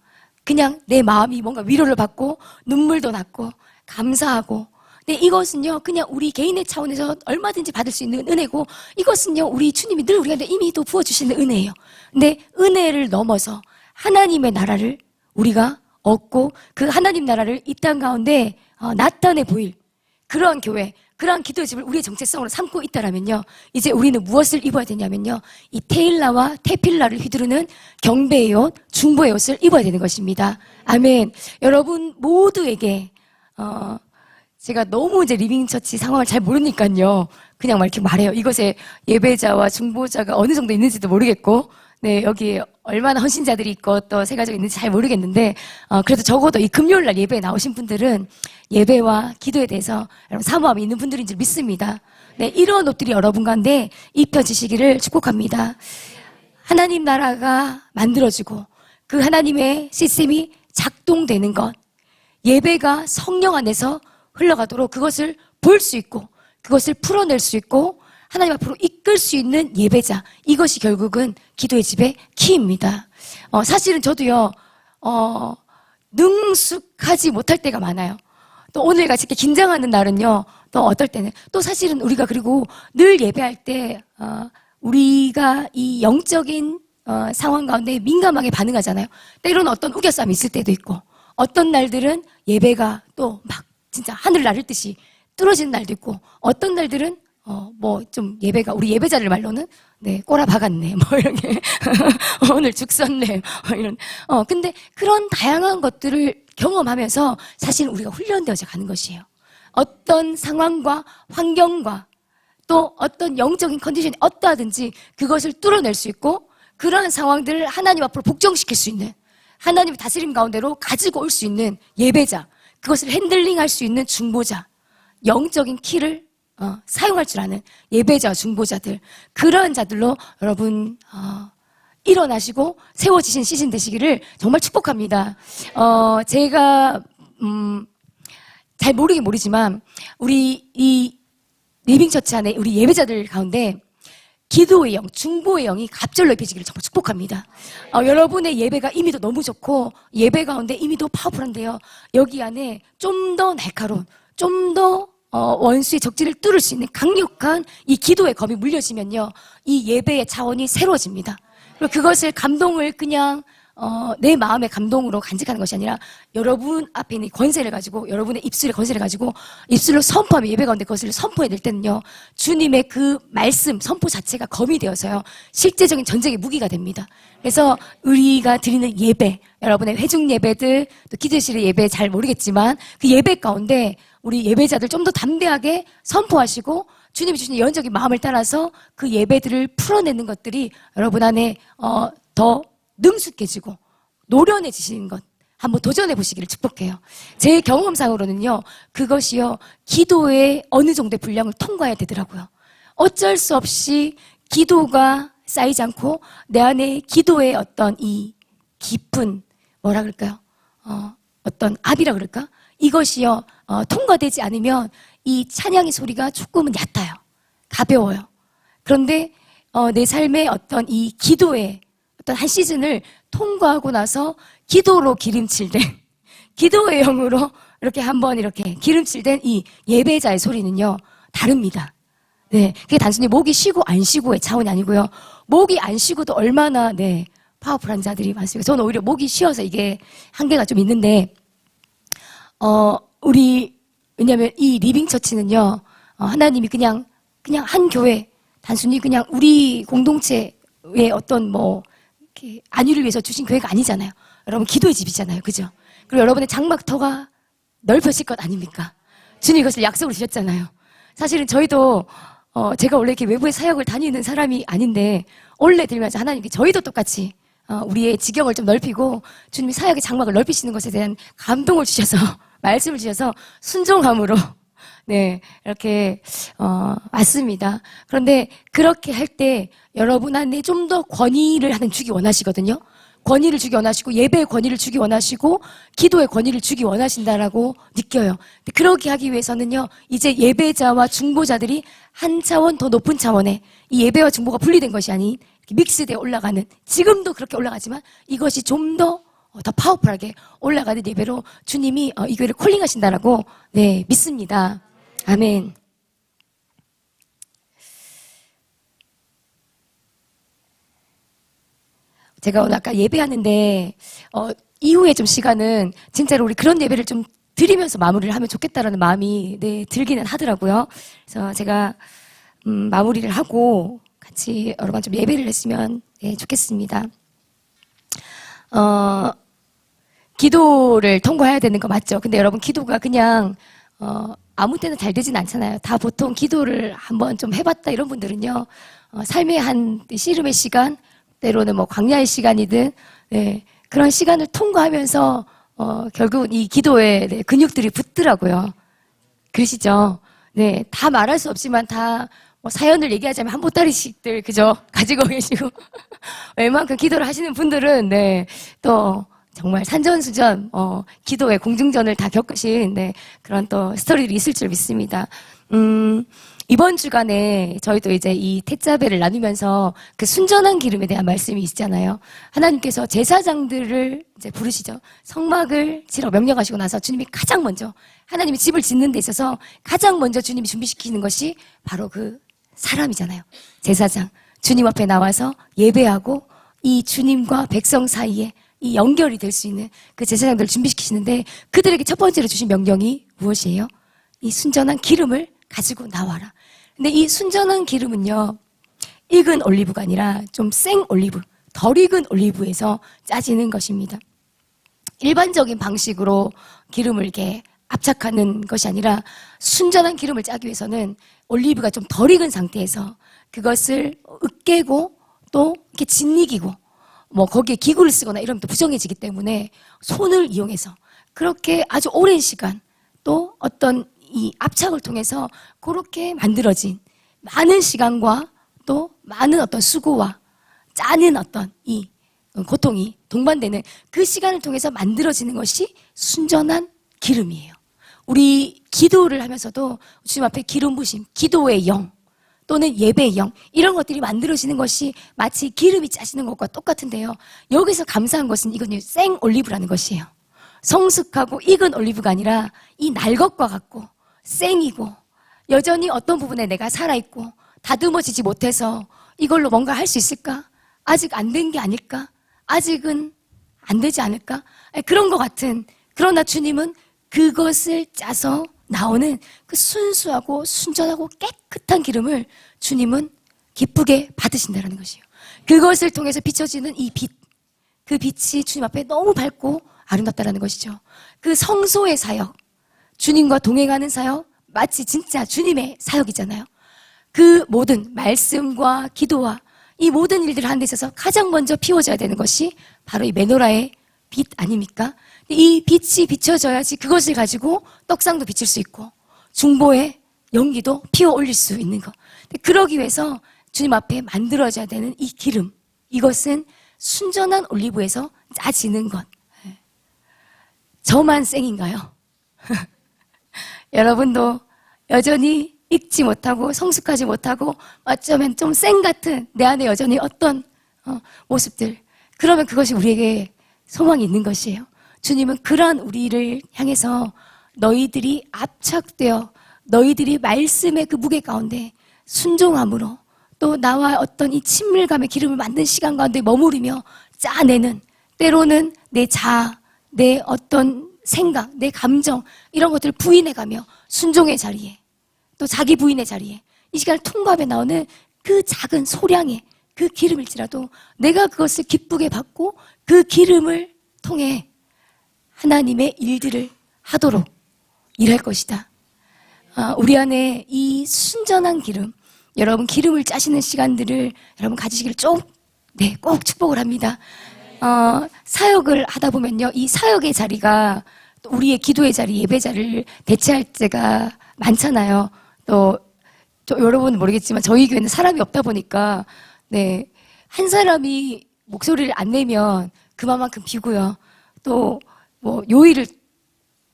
그냥 내 마음이 뭔가 위로를 받고 눈물도 났고 감사하고. 근데 이것은요, 그냥 우리 개인의 차원에서 얼마든지 받을 수 있는 은혜고, 이것은요, 우리 주님이 늘 우리한테 이미 또 부어주시는 은혜예요. 근데 은혜를 넘어서 하나님의 나라를 우리가 얻고, 그 하나님 나라를 이 땅 가운데 나타내 보일 그러한 교회, 그러한 기도의 집을 우리의 정체성으로 삼고 있다라면요, 이제 우리는 무엇을 입어야 되냐면요, 이 테일라와 테필라를 휘두르는 경배의 옷, 중보의 옷을 입어야 되는 것입니다. 아멘. 여러분 모두에게 제가 너무 이제 리빙처치 상황을 잘 모르니까요, 그냥 막 이렇게 말해요. 이곳에 예배자와 중보자가 어느 정도 있는지도 모르겠고, 여기 얼마나 헌신자들이 있고 또 세가지고 있는지 잘 모르겠는데, 그래도 적어도 이 금요일날 예배에 나오신 분들은 예배와 기도에 대해서 여러분 사모함이 있는 분들인 줄 믿습니다. 이런 옷들이 여러분 가운데 입혀지시기를 축복합니다. 하나님 나라가 만들어지고 그 하나님의 시스템이 작동되는 것, 예배가 성령 안에서 흘러가도록 그것을 볼 수 있고, 그것을 풀어낼 수 있고, 하나님 앞으로 이끌 수 있는 예배자, 이것이 결국은 기도의 집의 키입니다. 사실은 저도요, 능숙하지 못할 때가 많아요. 또 오늘같이 이렇게 긴장하는 날은요, 또 어떨 때는, 또 사실은 우리가 그리고 늘 예배할 때, 우리가 이 영적인 상황 가운데 민감하게 반응하잖아요. 때로는 어떤 우겨싸움이 있을 때도 있고, 어떤 날들은 예배가 또 막 진짜 하늘 나를 듯이 뚫어지는 날도 있고, 어떤 날들은 좀 예배가, 우리 예배자들 말로는 꼬라 박았네, 이렇게 오늘 죽 썼네, 이런. 근데 그런 다양한 것들을 경험하면서 사실 우리가 훈련되어져 가는 것이에요. 어떤 상황과 환경과 또 어떤 영적인 컨디션이 어떠하든지 그것을 뚫어낼 수 있고, 그러한 상황들을 하나님 앞으로 복종시킬 수 있는, 하나님의 다스림 가운데로 가지고 올 수 있는 예배자, 그것을 핸들링할 수 있는 중보자, 영적인 키를 사용할 줄 아는 예배자, 중보자들, 그러한 자들로 여러분 일어나시고 세워지신 시즌 되시기를 정말 축복합니다. 제가 잘 모르긴 모르지만 우리 이 리빙처치 안에 우리 예배자들 가운데 기도의 영, 중보의 영이 갑절로 입혀지기를 정말 축복합니다. 여러분의 예배가 이미도 너무 좋고 예배 가운데 이미도 파워풀한데요, 여기 안에 좀 더 날카로운, 좀 더 원수의 적진을 뚫을 수 있는 강력한 이 기도의 검이 물려지면요, 이 예배의 차원이 새로워집니다. 그리고 그것을 감동을 그냥 내 마음의 감동으로 간직하는 것이 아니라 여러분 앞에 있는 권세를 가지고 여러분의 입술의 권세를 가지고 입술로 선포하며 예배 가운데 그것을 선포해야 될 때는요. 주님의 그 말씀 선포 자체가 검이 되어서요. 실제적인 전쟁의 무기가 됩니다. 그래서 우리가 드리는 예배, 여러분의 회중 예배들 또 기도실의 예배 잘 모르겠지만 그 예배 가운데 우리 예배자들 좀 더 담대하게 선포하시고 주님이 주신 예언적인 마음을 따라서 그 예배들을 풀어내는 것들이 여러분 안에 더 능숙해지고 노련해지시는 것 한번 도전해 보시기를 축복해요. 제 경험상으로는요. 그것이요. 기도의 어느 정도의 분량을 통과해야 되더라고요. 어쩔 수 없이 기도가 쌓이지 않고 내 안에 기도의 어떤 이 깊은 뭐라 그럴까요? 어떤 압이라 그럴까? 이것이요. 통과되지 않으면 이 찬양의 소리가 조금은 얕아요. 가벼워요. 그런데 내 삶의 어떤 이 기도의 어떤 한 시즌을 통과하고 나서 기도로 기름칠된 기도의 영으로 이렇게 한번 이렇게 기름칠된 이 예배자의 소리는요 다릅니다. 네, 그게 단순히 목이 쉬고 안 쉬고의 차원이 아니고요. 목이 안 쉬고도 얼마나 파워풀한 자들이 많습니다. 저는 오히려 목이 쉬어서 이게 한계가 좀 있는데 왜냐하면 이 리빙처치는요 하나님이 그냥 한 교회 단순히 그냥 우리 공동체의 어떤 이렇게 안위를 위해서 주신 교회가 아니잖아요. 여러분 기도의 집이잖아요. 그죠? 그리고 여러분의 장막터가 넓어질 것 아닙니까? 주님이 그것을 약속을 주셨잖아요. 사실은 저희도 제가 원래 이렇게 외부의 사역을 다니는 사람이 아닌데 원래 들면서 하나님께 저희도 똑같이 우리의 지경을 좀 넓히고 주님이 사역의 장막을 넓히시는 것에 대한 감동을 주셔서 말씀을 주셔서 순종함으로 이렇게 왔습니다. 그런데 그렇게 할 때 여러분 안에 좀 더 권위를 주기 원하시거든요. 권위를 주기 원하시고 예배의 권위를 주기 원하시고 기도의 권위를 주기 원하신다라고 느껴요. 근데 그렇게 하기 위해서는요. 이제 예배자와 중보자들이 한 차원 더 높은 차원에 이 예배와 중보가 분리된 것이 아닌 믹스되어 올라가는 지금도 그렇게 올라가지만 이것이 좀 더 파워풀하게 올라가는 예배로 주님이 이 교회를 콜링하신다라고 믿습니다. 아멘. 제가 오늘 아까 예배하는데 이후에 좀 시간은 진짜로 우리 그런 예배를 좀 드리면서 마무리를 하면 좋겠다라는 마음이 들기는 하더라고요. 그래서 제가 마무리를 하고 같이 여러분 좀 예배를 했으면 좋겠습니다. 기도를 통과해야 되는 거 맞죠? 근데 여러분 기도가 그냥 아무 때나 잘 되진 않잖아요. 다 보통 기도를 한번 좀 해봤다 이런 분들은요. 삶의 한 씨름의 시간 때로는 광야의 시간이든 그런 시간을 통과하면서 결국은 이 기도에 근육들이 붙더라고요. 그러시죠? 다 말할 수 없지만 다 사연을 얘기하자면 한 보따리씩들 그죠? 가지고 계시고 웬만큼 기도를 하시는 분들은 또 정말 산전수전 기도의 공중전을 다 겪으신 그런 또 스토리들이 있을 줄 믿습니다. 이번 주간에 저희도 이제 이 택자배를 나누면서 그 순전한 기름에 대한 말씀이 있잖아요. 하나님께서 제사장들을 이제 부르시죠. 성막을 지러 명령하시고 나서 주님이 가장 먼저 하나님이 집을 짓는 데 있어서 가장 먼저 주님이 준비시키는 것이 바로 그 사람이잖아요. 제사장. 주님 앞에 나와서 예배하고 이 주님과 백성 사이에 이 연결이 될 수 있는 그 제사장들을 준비시키시는데 그들에게 첫 번째로 주신 명령이 무엇이에요? 이 순전한 기름을 가지고 나와라. 근데 이 순전한 기름은요, 익은 올리브가 아니라 좀 생 올리브, 덜 익은 올리브에서 짜지는 것입니다. 일반적인 방식으로 기름을 이렇게 압착하는 것이 아니라 순전한 기름을 짜기 위해서는 올리브가 좀 덜 익은 상태에서 그것을 으깨고 또 이렇게 짓이기고 거기에 기구를 쓰거나 이러면 또 부정해지기 때문에 손을 이용해서 그렇게 아주 오랜 시간 또 어떤 이 압착을 통해서 그렇게 만들어진 많은 시간과 또 많은 어떤 수고와 짜는 어떤 이 고통이 동반되는 그 시간을 통해서 만들어지는 것이 순전한 기름이에요. 우리 기도를 하면서도 주님 앞에 기름 부심, 기도의 영 또는 예배의 영 이런 것들이 만들어지는 것이 마치 기름이 짜지는 것과 똑같은데요. 여기서 감사한 것은 이건 생 올리브라는 것이에요. 성숙하고 익은 올리브가 아니라 이 날 것과 같고 생이고 여전히 어떤 부분에 내가 살아있고 다듬어지지 못해서 이걸로 뭔가 할 수 있을까? 아직 안 된 게 아닐까? 아직은 안 되지 않을까? 그런 것 같은. 그러나 주님은 그것을 짜서 나오는 그 순수하고 순전하고 깨끗한 기름을 주님은 기쁘게 받으신다는 것이에요. 그것을 통해서 비춰지는 이 빛, 그 빛이 주님 앞에 너무 밝고 아름답다라는 것이죠. 그 성소의 사역, 주님과 동행하는 사역, 마치 진짜 주님의 사역이잖아요. 그 모든 말씀과 기도와 이 모든 일들을 하는 데 있어서 가장 먼저 피워져야 되는 것이 바로 이 메노라의 빛 아닙니까? 이 빛이 비춰져야지 그것을 가지고 떡상도 비칠 수 있고 중보의 연기도 피워 올릴 수 있는 것. 그러기 위해서 주님 앞에 만들어져야 되는 이 기름, 이것은 순전한 올리브에서 짜지는 것. 저만 쌩인가요? 여러분도 여전히 익지 못하고 성숙하지 못하고 어쩌면 좀 쌩 같은 내 안에 여전히 어떤 모습들, 그러면 그것이 우리에게 소망이 있는 것이에요. 주님은 그러한 우리를 향해서 너희들이 압착되어 너희들이 말씀의 그 무게 가운데 순종함으로 또 나와 어떤 이 친밀감의 기름을 만든 시간 가운데 머무르며 짜내는, 때로는 내 자아, 내 어떤 생각, 내 감정 이런 것들을 부인해가며 순종의 자리에 또 자기 부인의 자리에 이 시간을 통과하며 나오는 그 작은 소량의 그 기름일지라도 내가 그것을 기쁘게 받고 그 기름을 통해 하나님의 일들을 하도록 일할 것이다. 우리 안에 이 순전한 기름, 여러분 기름을 짜시는 시간들을 여러분 가지시기를 꼭 축복을 합니다. 사역을 하다 보면요, 이 사역의 자리가 우리의 기도의 자리, 예배 자리를 대체할 때가 많잖아요. 또 여러분은 모르겠지만 저희 교회는 사람이 없다 보니까 한 사람이 목소리를 안 내면 그만큼 비고요. 또 뭐 요일을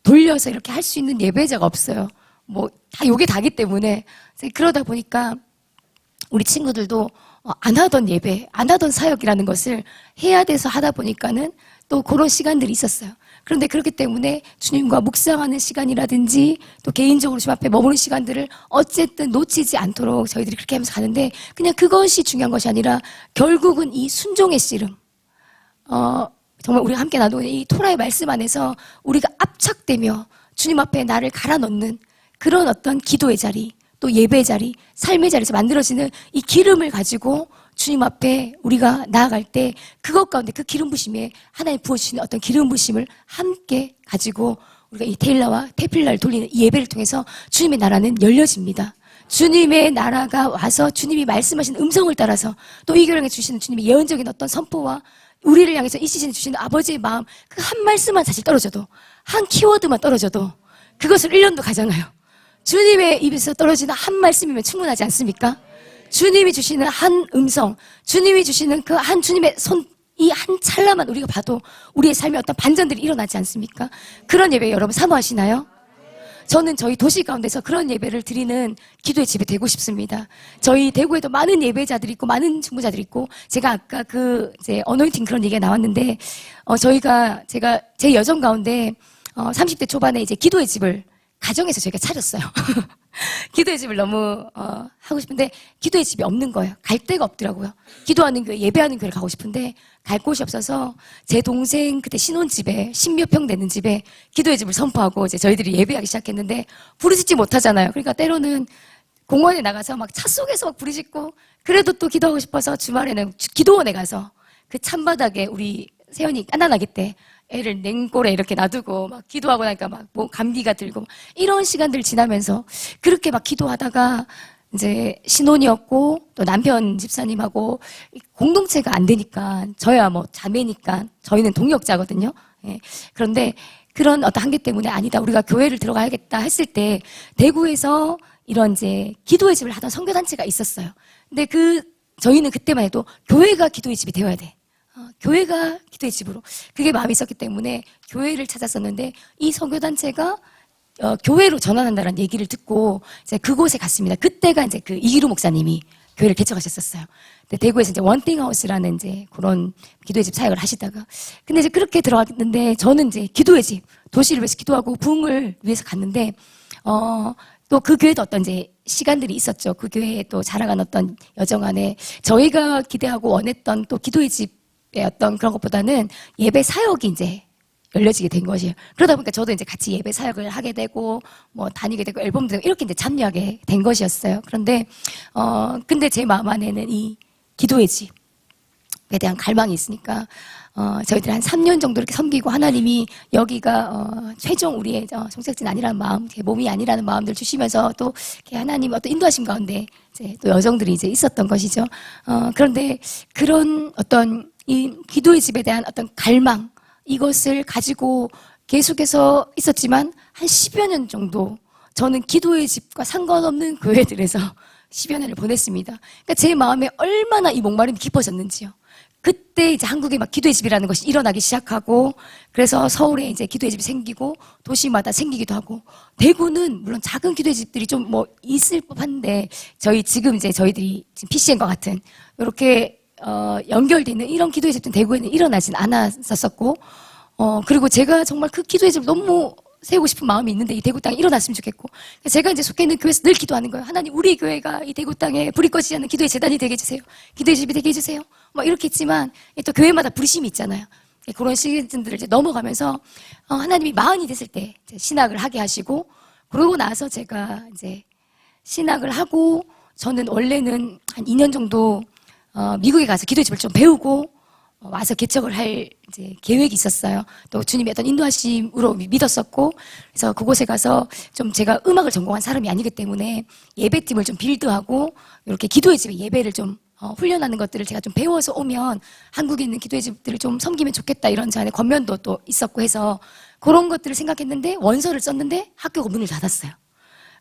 돌려서 이렇게 할 수 있는 예배자가 없어요. 뭐 다 요게 다기 때문에 그러다 보니까 우리 친구들도 안 하던 예배, 안 하던 사역이라는 것을 해야 돼서 하다 보니까는 또 그런 시간들이 있었어요. 그런데 그렇기 때문에 주님과 묵상하는 시간이라든지 또 개인적으로 주님 앞에 머무는 시간들을 어쨌든 놓치지 않도록 저희들이 그렇게 하면서 가는데, 그냥 그것이 중요한 것이 아니라 결국은 이 순종의 씨름, 정말 우리가 함께 나누는 이 토라의 말씀 안에서 우리가 압착되며 주님 앞에 나를 갈아 넣는 그런 어떤 기도의 자리, 또 예배의 자리, 삶의 자리에서 만들어지는 이 기름을 가지고 주님 앞에 우리가 나아갈 때 그것 가운데 그 기름 부심에 하나님 부어주시는 어떤 기름 부심을 함께 가지고 우리가 이 테일라와 페필라를 돌리는 이 예배를 통해서 주님의 나라는 열려집니다. 주님의 나라가 와서 주님이 말씀하신 음성을 따라서 또 이 교회에 주시는 주님의 예언적인 어떤 선포와 우리를 향해서 이 시즌에 주시는 아버지의 마음, 그 한 말씀만 사실 떨어져도, 한 키워드만 떨어져도 그것을 1년도 가잖아요. 주님의 입에서 떨어지는 한 말씀이면 충분하지 않습니까? 주님이 주시는 한 음성, 주님이 주시는 그 한 주님의 손, 이 한 찰나만 우리가 봐도 우리의 삶에 어떤 반전들이 일어나지 않습니까? 그런 예배 여러분 사모하시나요? 저는 저희 도시 가운데서 그런 예배를 드리는 기도의 집이 되고 싶습니다. 저희 대구에도 많은 예배자들이 있고 많은 중보자들이 있고, 제가 아까 이제 어노인팅 그런 얘기가 나왔는데, 제가 제 여정 가운데 30대 초반에 이제 기도의 집을 가정에서 저희가 차렸어요. 기도의 집을 너무 하고 싶은데 기도의 집이 없는 거예요. 갈 데가 없더라고요. 기도하는 교회, 예배하는 교회를 가고 싶은데 갈 곳이 없어서 제 동생 그때 신혼집에 10몇 평 되는 집에 기도의 집을 선포하고 이제 저희들이 예배하기 시작했는데 부르짖지 못하잖아요. 그러니까 때로는 공원에 나가서 막 차 속에서 막 부르짖고, 그래도 또 기도하고 싶어서 주말에는 기도원에 가서 그 찬바닥에 우리 세연이 깐난아기 때 애를 냉골에 이렇게 놔두고 막 기도하고 나니까 막 뭐 감기가 들고 이런 시간들 지나면서 그렇게 막 기도하다가 이제 신혼이었고 또 남편 집사님하고 공동체가 안 되니까, 저야 뭐 자매니까 저희는 동역자거든요. 예. 그런데 그런 어떤 한계 때문에 아니다, 우리가 교회를 들어가야겠다 했을 때 대구에서 이런 이제 기도의 집을 하던 선교단체가 있었어요. 근데 저희는 그때만 해도 교회가 기도의 집이 되어야 돼. 교회가 기도의 집으로, 그게 마음이 있었기 때문에 교회를 찾았었는데, 이 선교단체가 교회로 전환한다는 얘기를 듣고 이제 그곳에 갔습니다. 그때가 이제 그 이기루 목사님이 교회를 개척하셨었어요. 근데 대구에서 이제 원띵하우스라는 이제 그런 기도의 집 사역을 하시다가, 근데 이제 그렇게 들어갔는데 저는 이제 기도의 집, 도시를 위해서 기도하고 부흥을 위해서 갔는데, 또 그 교회도 어떤 이제 시간들이 있었죠. 그 교회에 또 자라간 어떤 여정 안에 저희가 기대하고 원했던 또 기도의 집 때 어떤 그런 것보다는 예배 사역이 이제 열려지게 된 것이에요. 그러다 보니까 저도 이제 같이 예배 사역을 하게 되고, 뭐 다니게 되고, 앨범도 되고, 이렇게 이제 참여하게 된 것이었어요. 그런데, 근데 제 마음 안에는 이 기도의 집에 대한 갈망이 있으니까, 저희들이 한 3년 정도 이렇게 섬기고, 하나님이 여기가, 최종 우리의 종착지는 아니라는 마음, 몸이 아니라는 마음들 주시면서 또, 하나님 어떤 인도하심 가운데, 이제 또 여정들이 이제 있었던 것이죠. 그런데 그런 어떤 이 기도의 집에 대한 어떤 갈망, 이것을 가지고 계속해서 있었지만 한 10여 년 정도 저는 기도의 집과 상관없는 교회들에서 10여 년을 보냈습니다. 그러니까 제 마음에 얼마나 이 목마름이 깊어졌는지요. 그때 이제 한국에 막 기도의 집이라는 것이 일어나기 시작하고, 그래서 서울에 이제 기도의 집이 생기고 도시마다 생기기도 하고, 대구는 물론 작은 기도의 집들이 좀 뭐 있을 법한데, 지금 이제 저희들이 지금 PCN과 같은 이렇게 연결되어 있는 이런 기도의 집들은 대구에는 일어나진 않았었고, 그리고 제가 정말 그 기도의 집을 너무 세우고 싶은 마음이 있는데 이 대구 땅에 일어났으면 좋겠고, 제가 이제 속해 있는 교회에서 늘 기도하는 거예요. 하나님, 우리 교회가 이 대구 땅에 불이 꺼지지 않는 기도의 재단이 되게 해주세요. 기도의 집이 되게 해주세요. 뭐 이렇게 했지만 또 교회마다 부르심이 있잖아요. 그런 시즌들을 이제 넘어가면서 하나님이 마흔이 됐을 때 이제 신학을 하게 하시고, 그러고 나서 제가 이제 신학을 하고, 저는 원래는 한 2년 정도 미국에 가서 기도의 집을 좀 배우고 와서 개척을 할 이제 계획이 있었어요. 또 주님의 어떤 인도하심으로 믿었었고, 그래서 그곳에 가서 좀 제가 음악을 전공한 사람이 아니기 때문에 예배팀을 좀 빌드하고 이렇게 기도의 집에 예배를 좀 훈련하는 것들을 제가 좀 배워서 오면 한국에 있는 기도의 집들을 좀 섬기면 좋겠다, 이런 제 안에 권면도 또 있었고 해서 그런 것들을 생각했는데 원서를 썼는데 학교가 문을 닫았어요.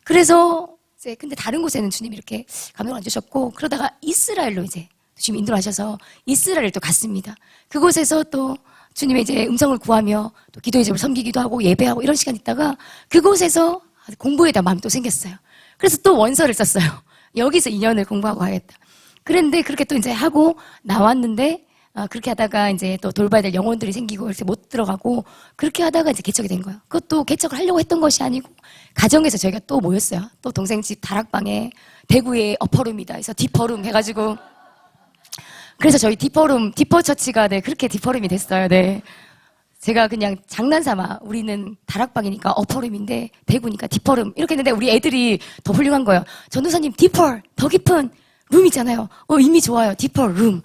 그래서 이제 근데 다른 곳에는 주님이 이렇게 감동을 안 주셨고, 그러다가 이스라엘로 이제 주님이 인도를 하셔서 이스라엘을 또 갔습니다. 그곳에서 또 주님의 이제 음성을 구하며 또 기도의 집을 섬기기도 하고 예배하고 이런 시간이 있다가 그곳에서 공부에 대한 마음이 또 생겼어요. 그래서 또 원서를 썼어요. 여기서 2년을 공부하고 가야겠다. 그런데 그렇게 또 이제 하고 나왔는데, 그렇게 하다가 이제 또 돌봐야 될 영혼들이 생기고 이렇게 못 들어가고, 그렇게 하다가 이제 개척이 된 거예요. 그것도 개척을 하려고 했던 것이 아니고, 가정에서 저희가 또 모였어요. 또 동생 집 다락방에 대구의 어퍼룸이다 해서 디퍼룸 해가지고, 그래서 저희 디퍼처치가 네, 그렇게 디퍼룸이 됐어요. 네. 제가 그냥 장난삼아 우리는 다락방이니까 어퍼룸인데 대구니까 디퍼룸 이렇게 했는데 우리 애들이 더 훌륭한 거예요. 전도사님 디퍼 더 깊은 룸이잖아요. 이미 좋아요. 디퍼 룸.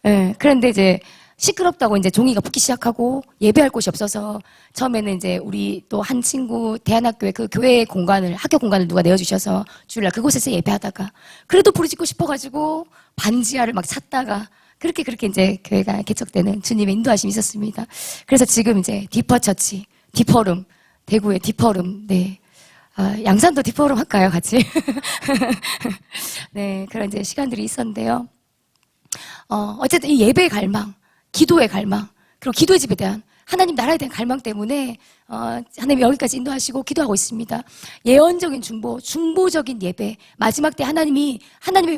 예. 그런데 이제 시끄럽다고 이제 종이가 붙기 시작하고 예배할 곳이 없어서 처음에는 이제 우리 또 한 친구 대안학교에 그 교회 공간을, 학교 공간을 누가 내어주셔서 주일날 그곳에서 예배하다가 그래도 부르짖고 싶어가지고 반지하를 막 찾다가 그렇게 이제 교회가 개척되는 주님의 인도하심이 있었습니다. 그래서 지금 이제 디퍼처치, 디퍼룸, 대구의 디퍼룸, 네. 양산도 디퍼룸 할까요, 같이? 네, 그런 이제 시간들이 있었는데요. 어쨌든 이 예배의 갈망, 기도의 갈망, 그리고 기도의 집에 대한 하나님 나라에 대한 갈망 때문에 하나님이 여기까지 인도하시고 기도하고 있습니다. 예언적인 중보적인 예배, 마지막 때 하나님의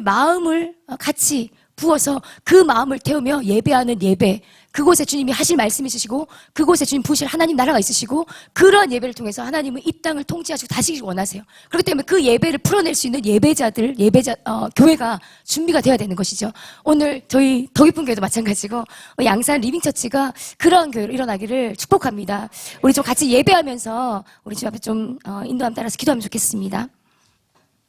마음을 같이 부어서 그 마음을 태우며 예배하는 예배, 그곳에 주님이 하실 말씀이 있으시고 그곳에 주님 부으실 하나님 나라가 있으시고 그러한 예배를 통해서 하나님은 이 땅을 통치하시고 다스리기 원하세요. 그렇기 때문에 그 예배를 풀어낼 수 있는 교회가 준비가 되어야 되는 것이죠. 오늘 저희 더 깊은 교회도 마찬가지고 양산 리빙처치가 그러한 교회로 일어나기를 축복합니다. 우리 좀 같이 예배하면서 우리 주 앞에 좀 인도함 따라서 기도하면 좋겠습니다.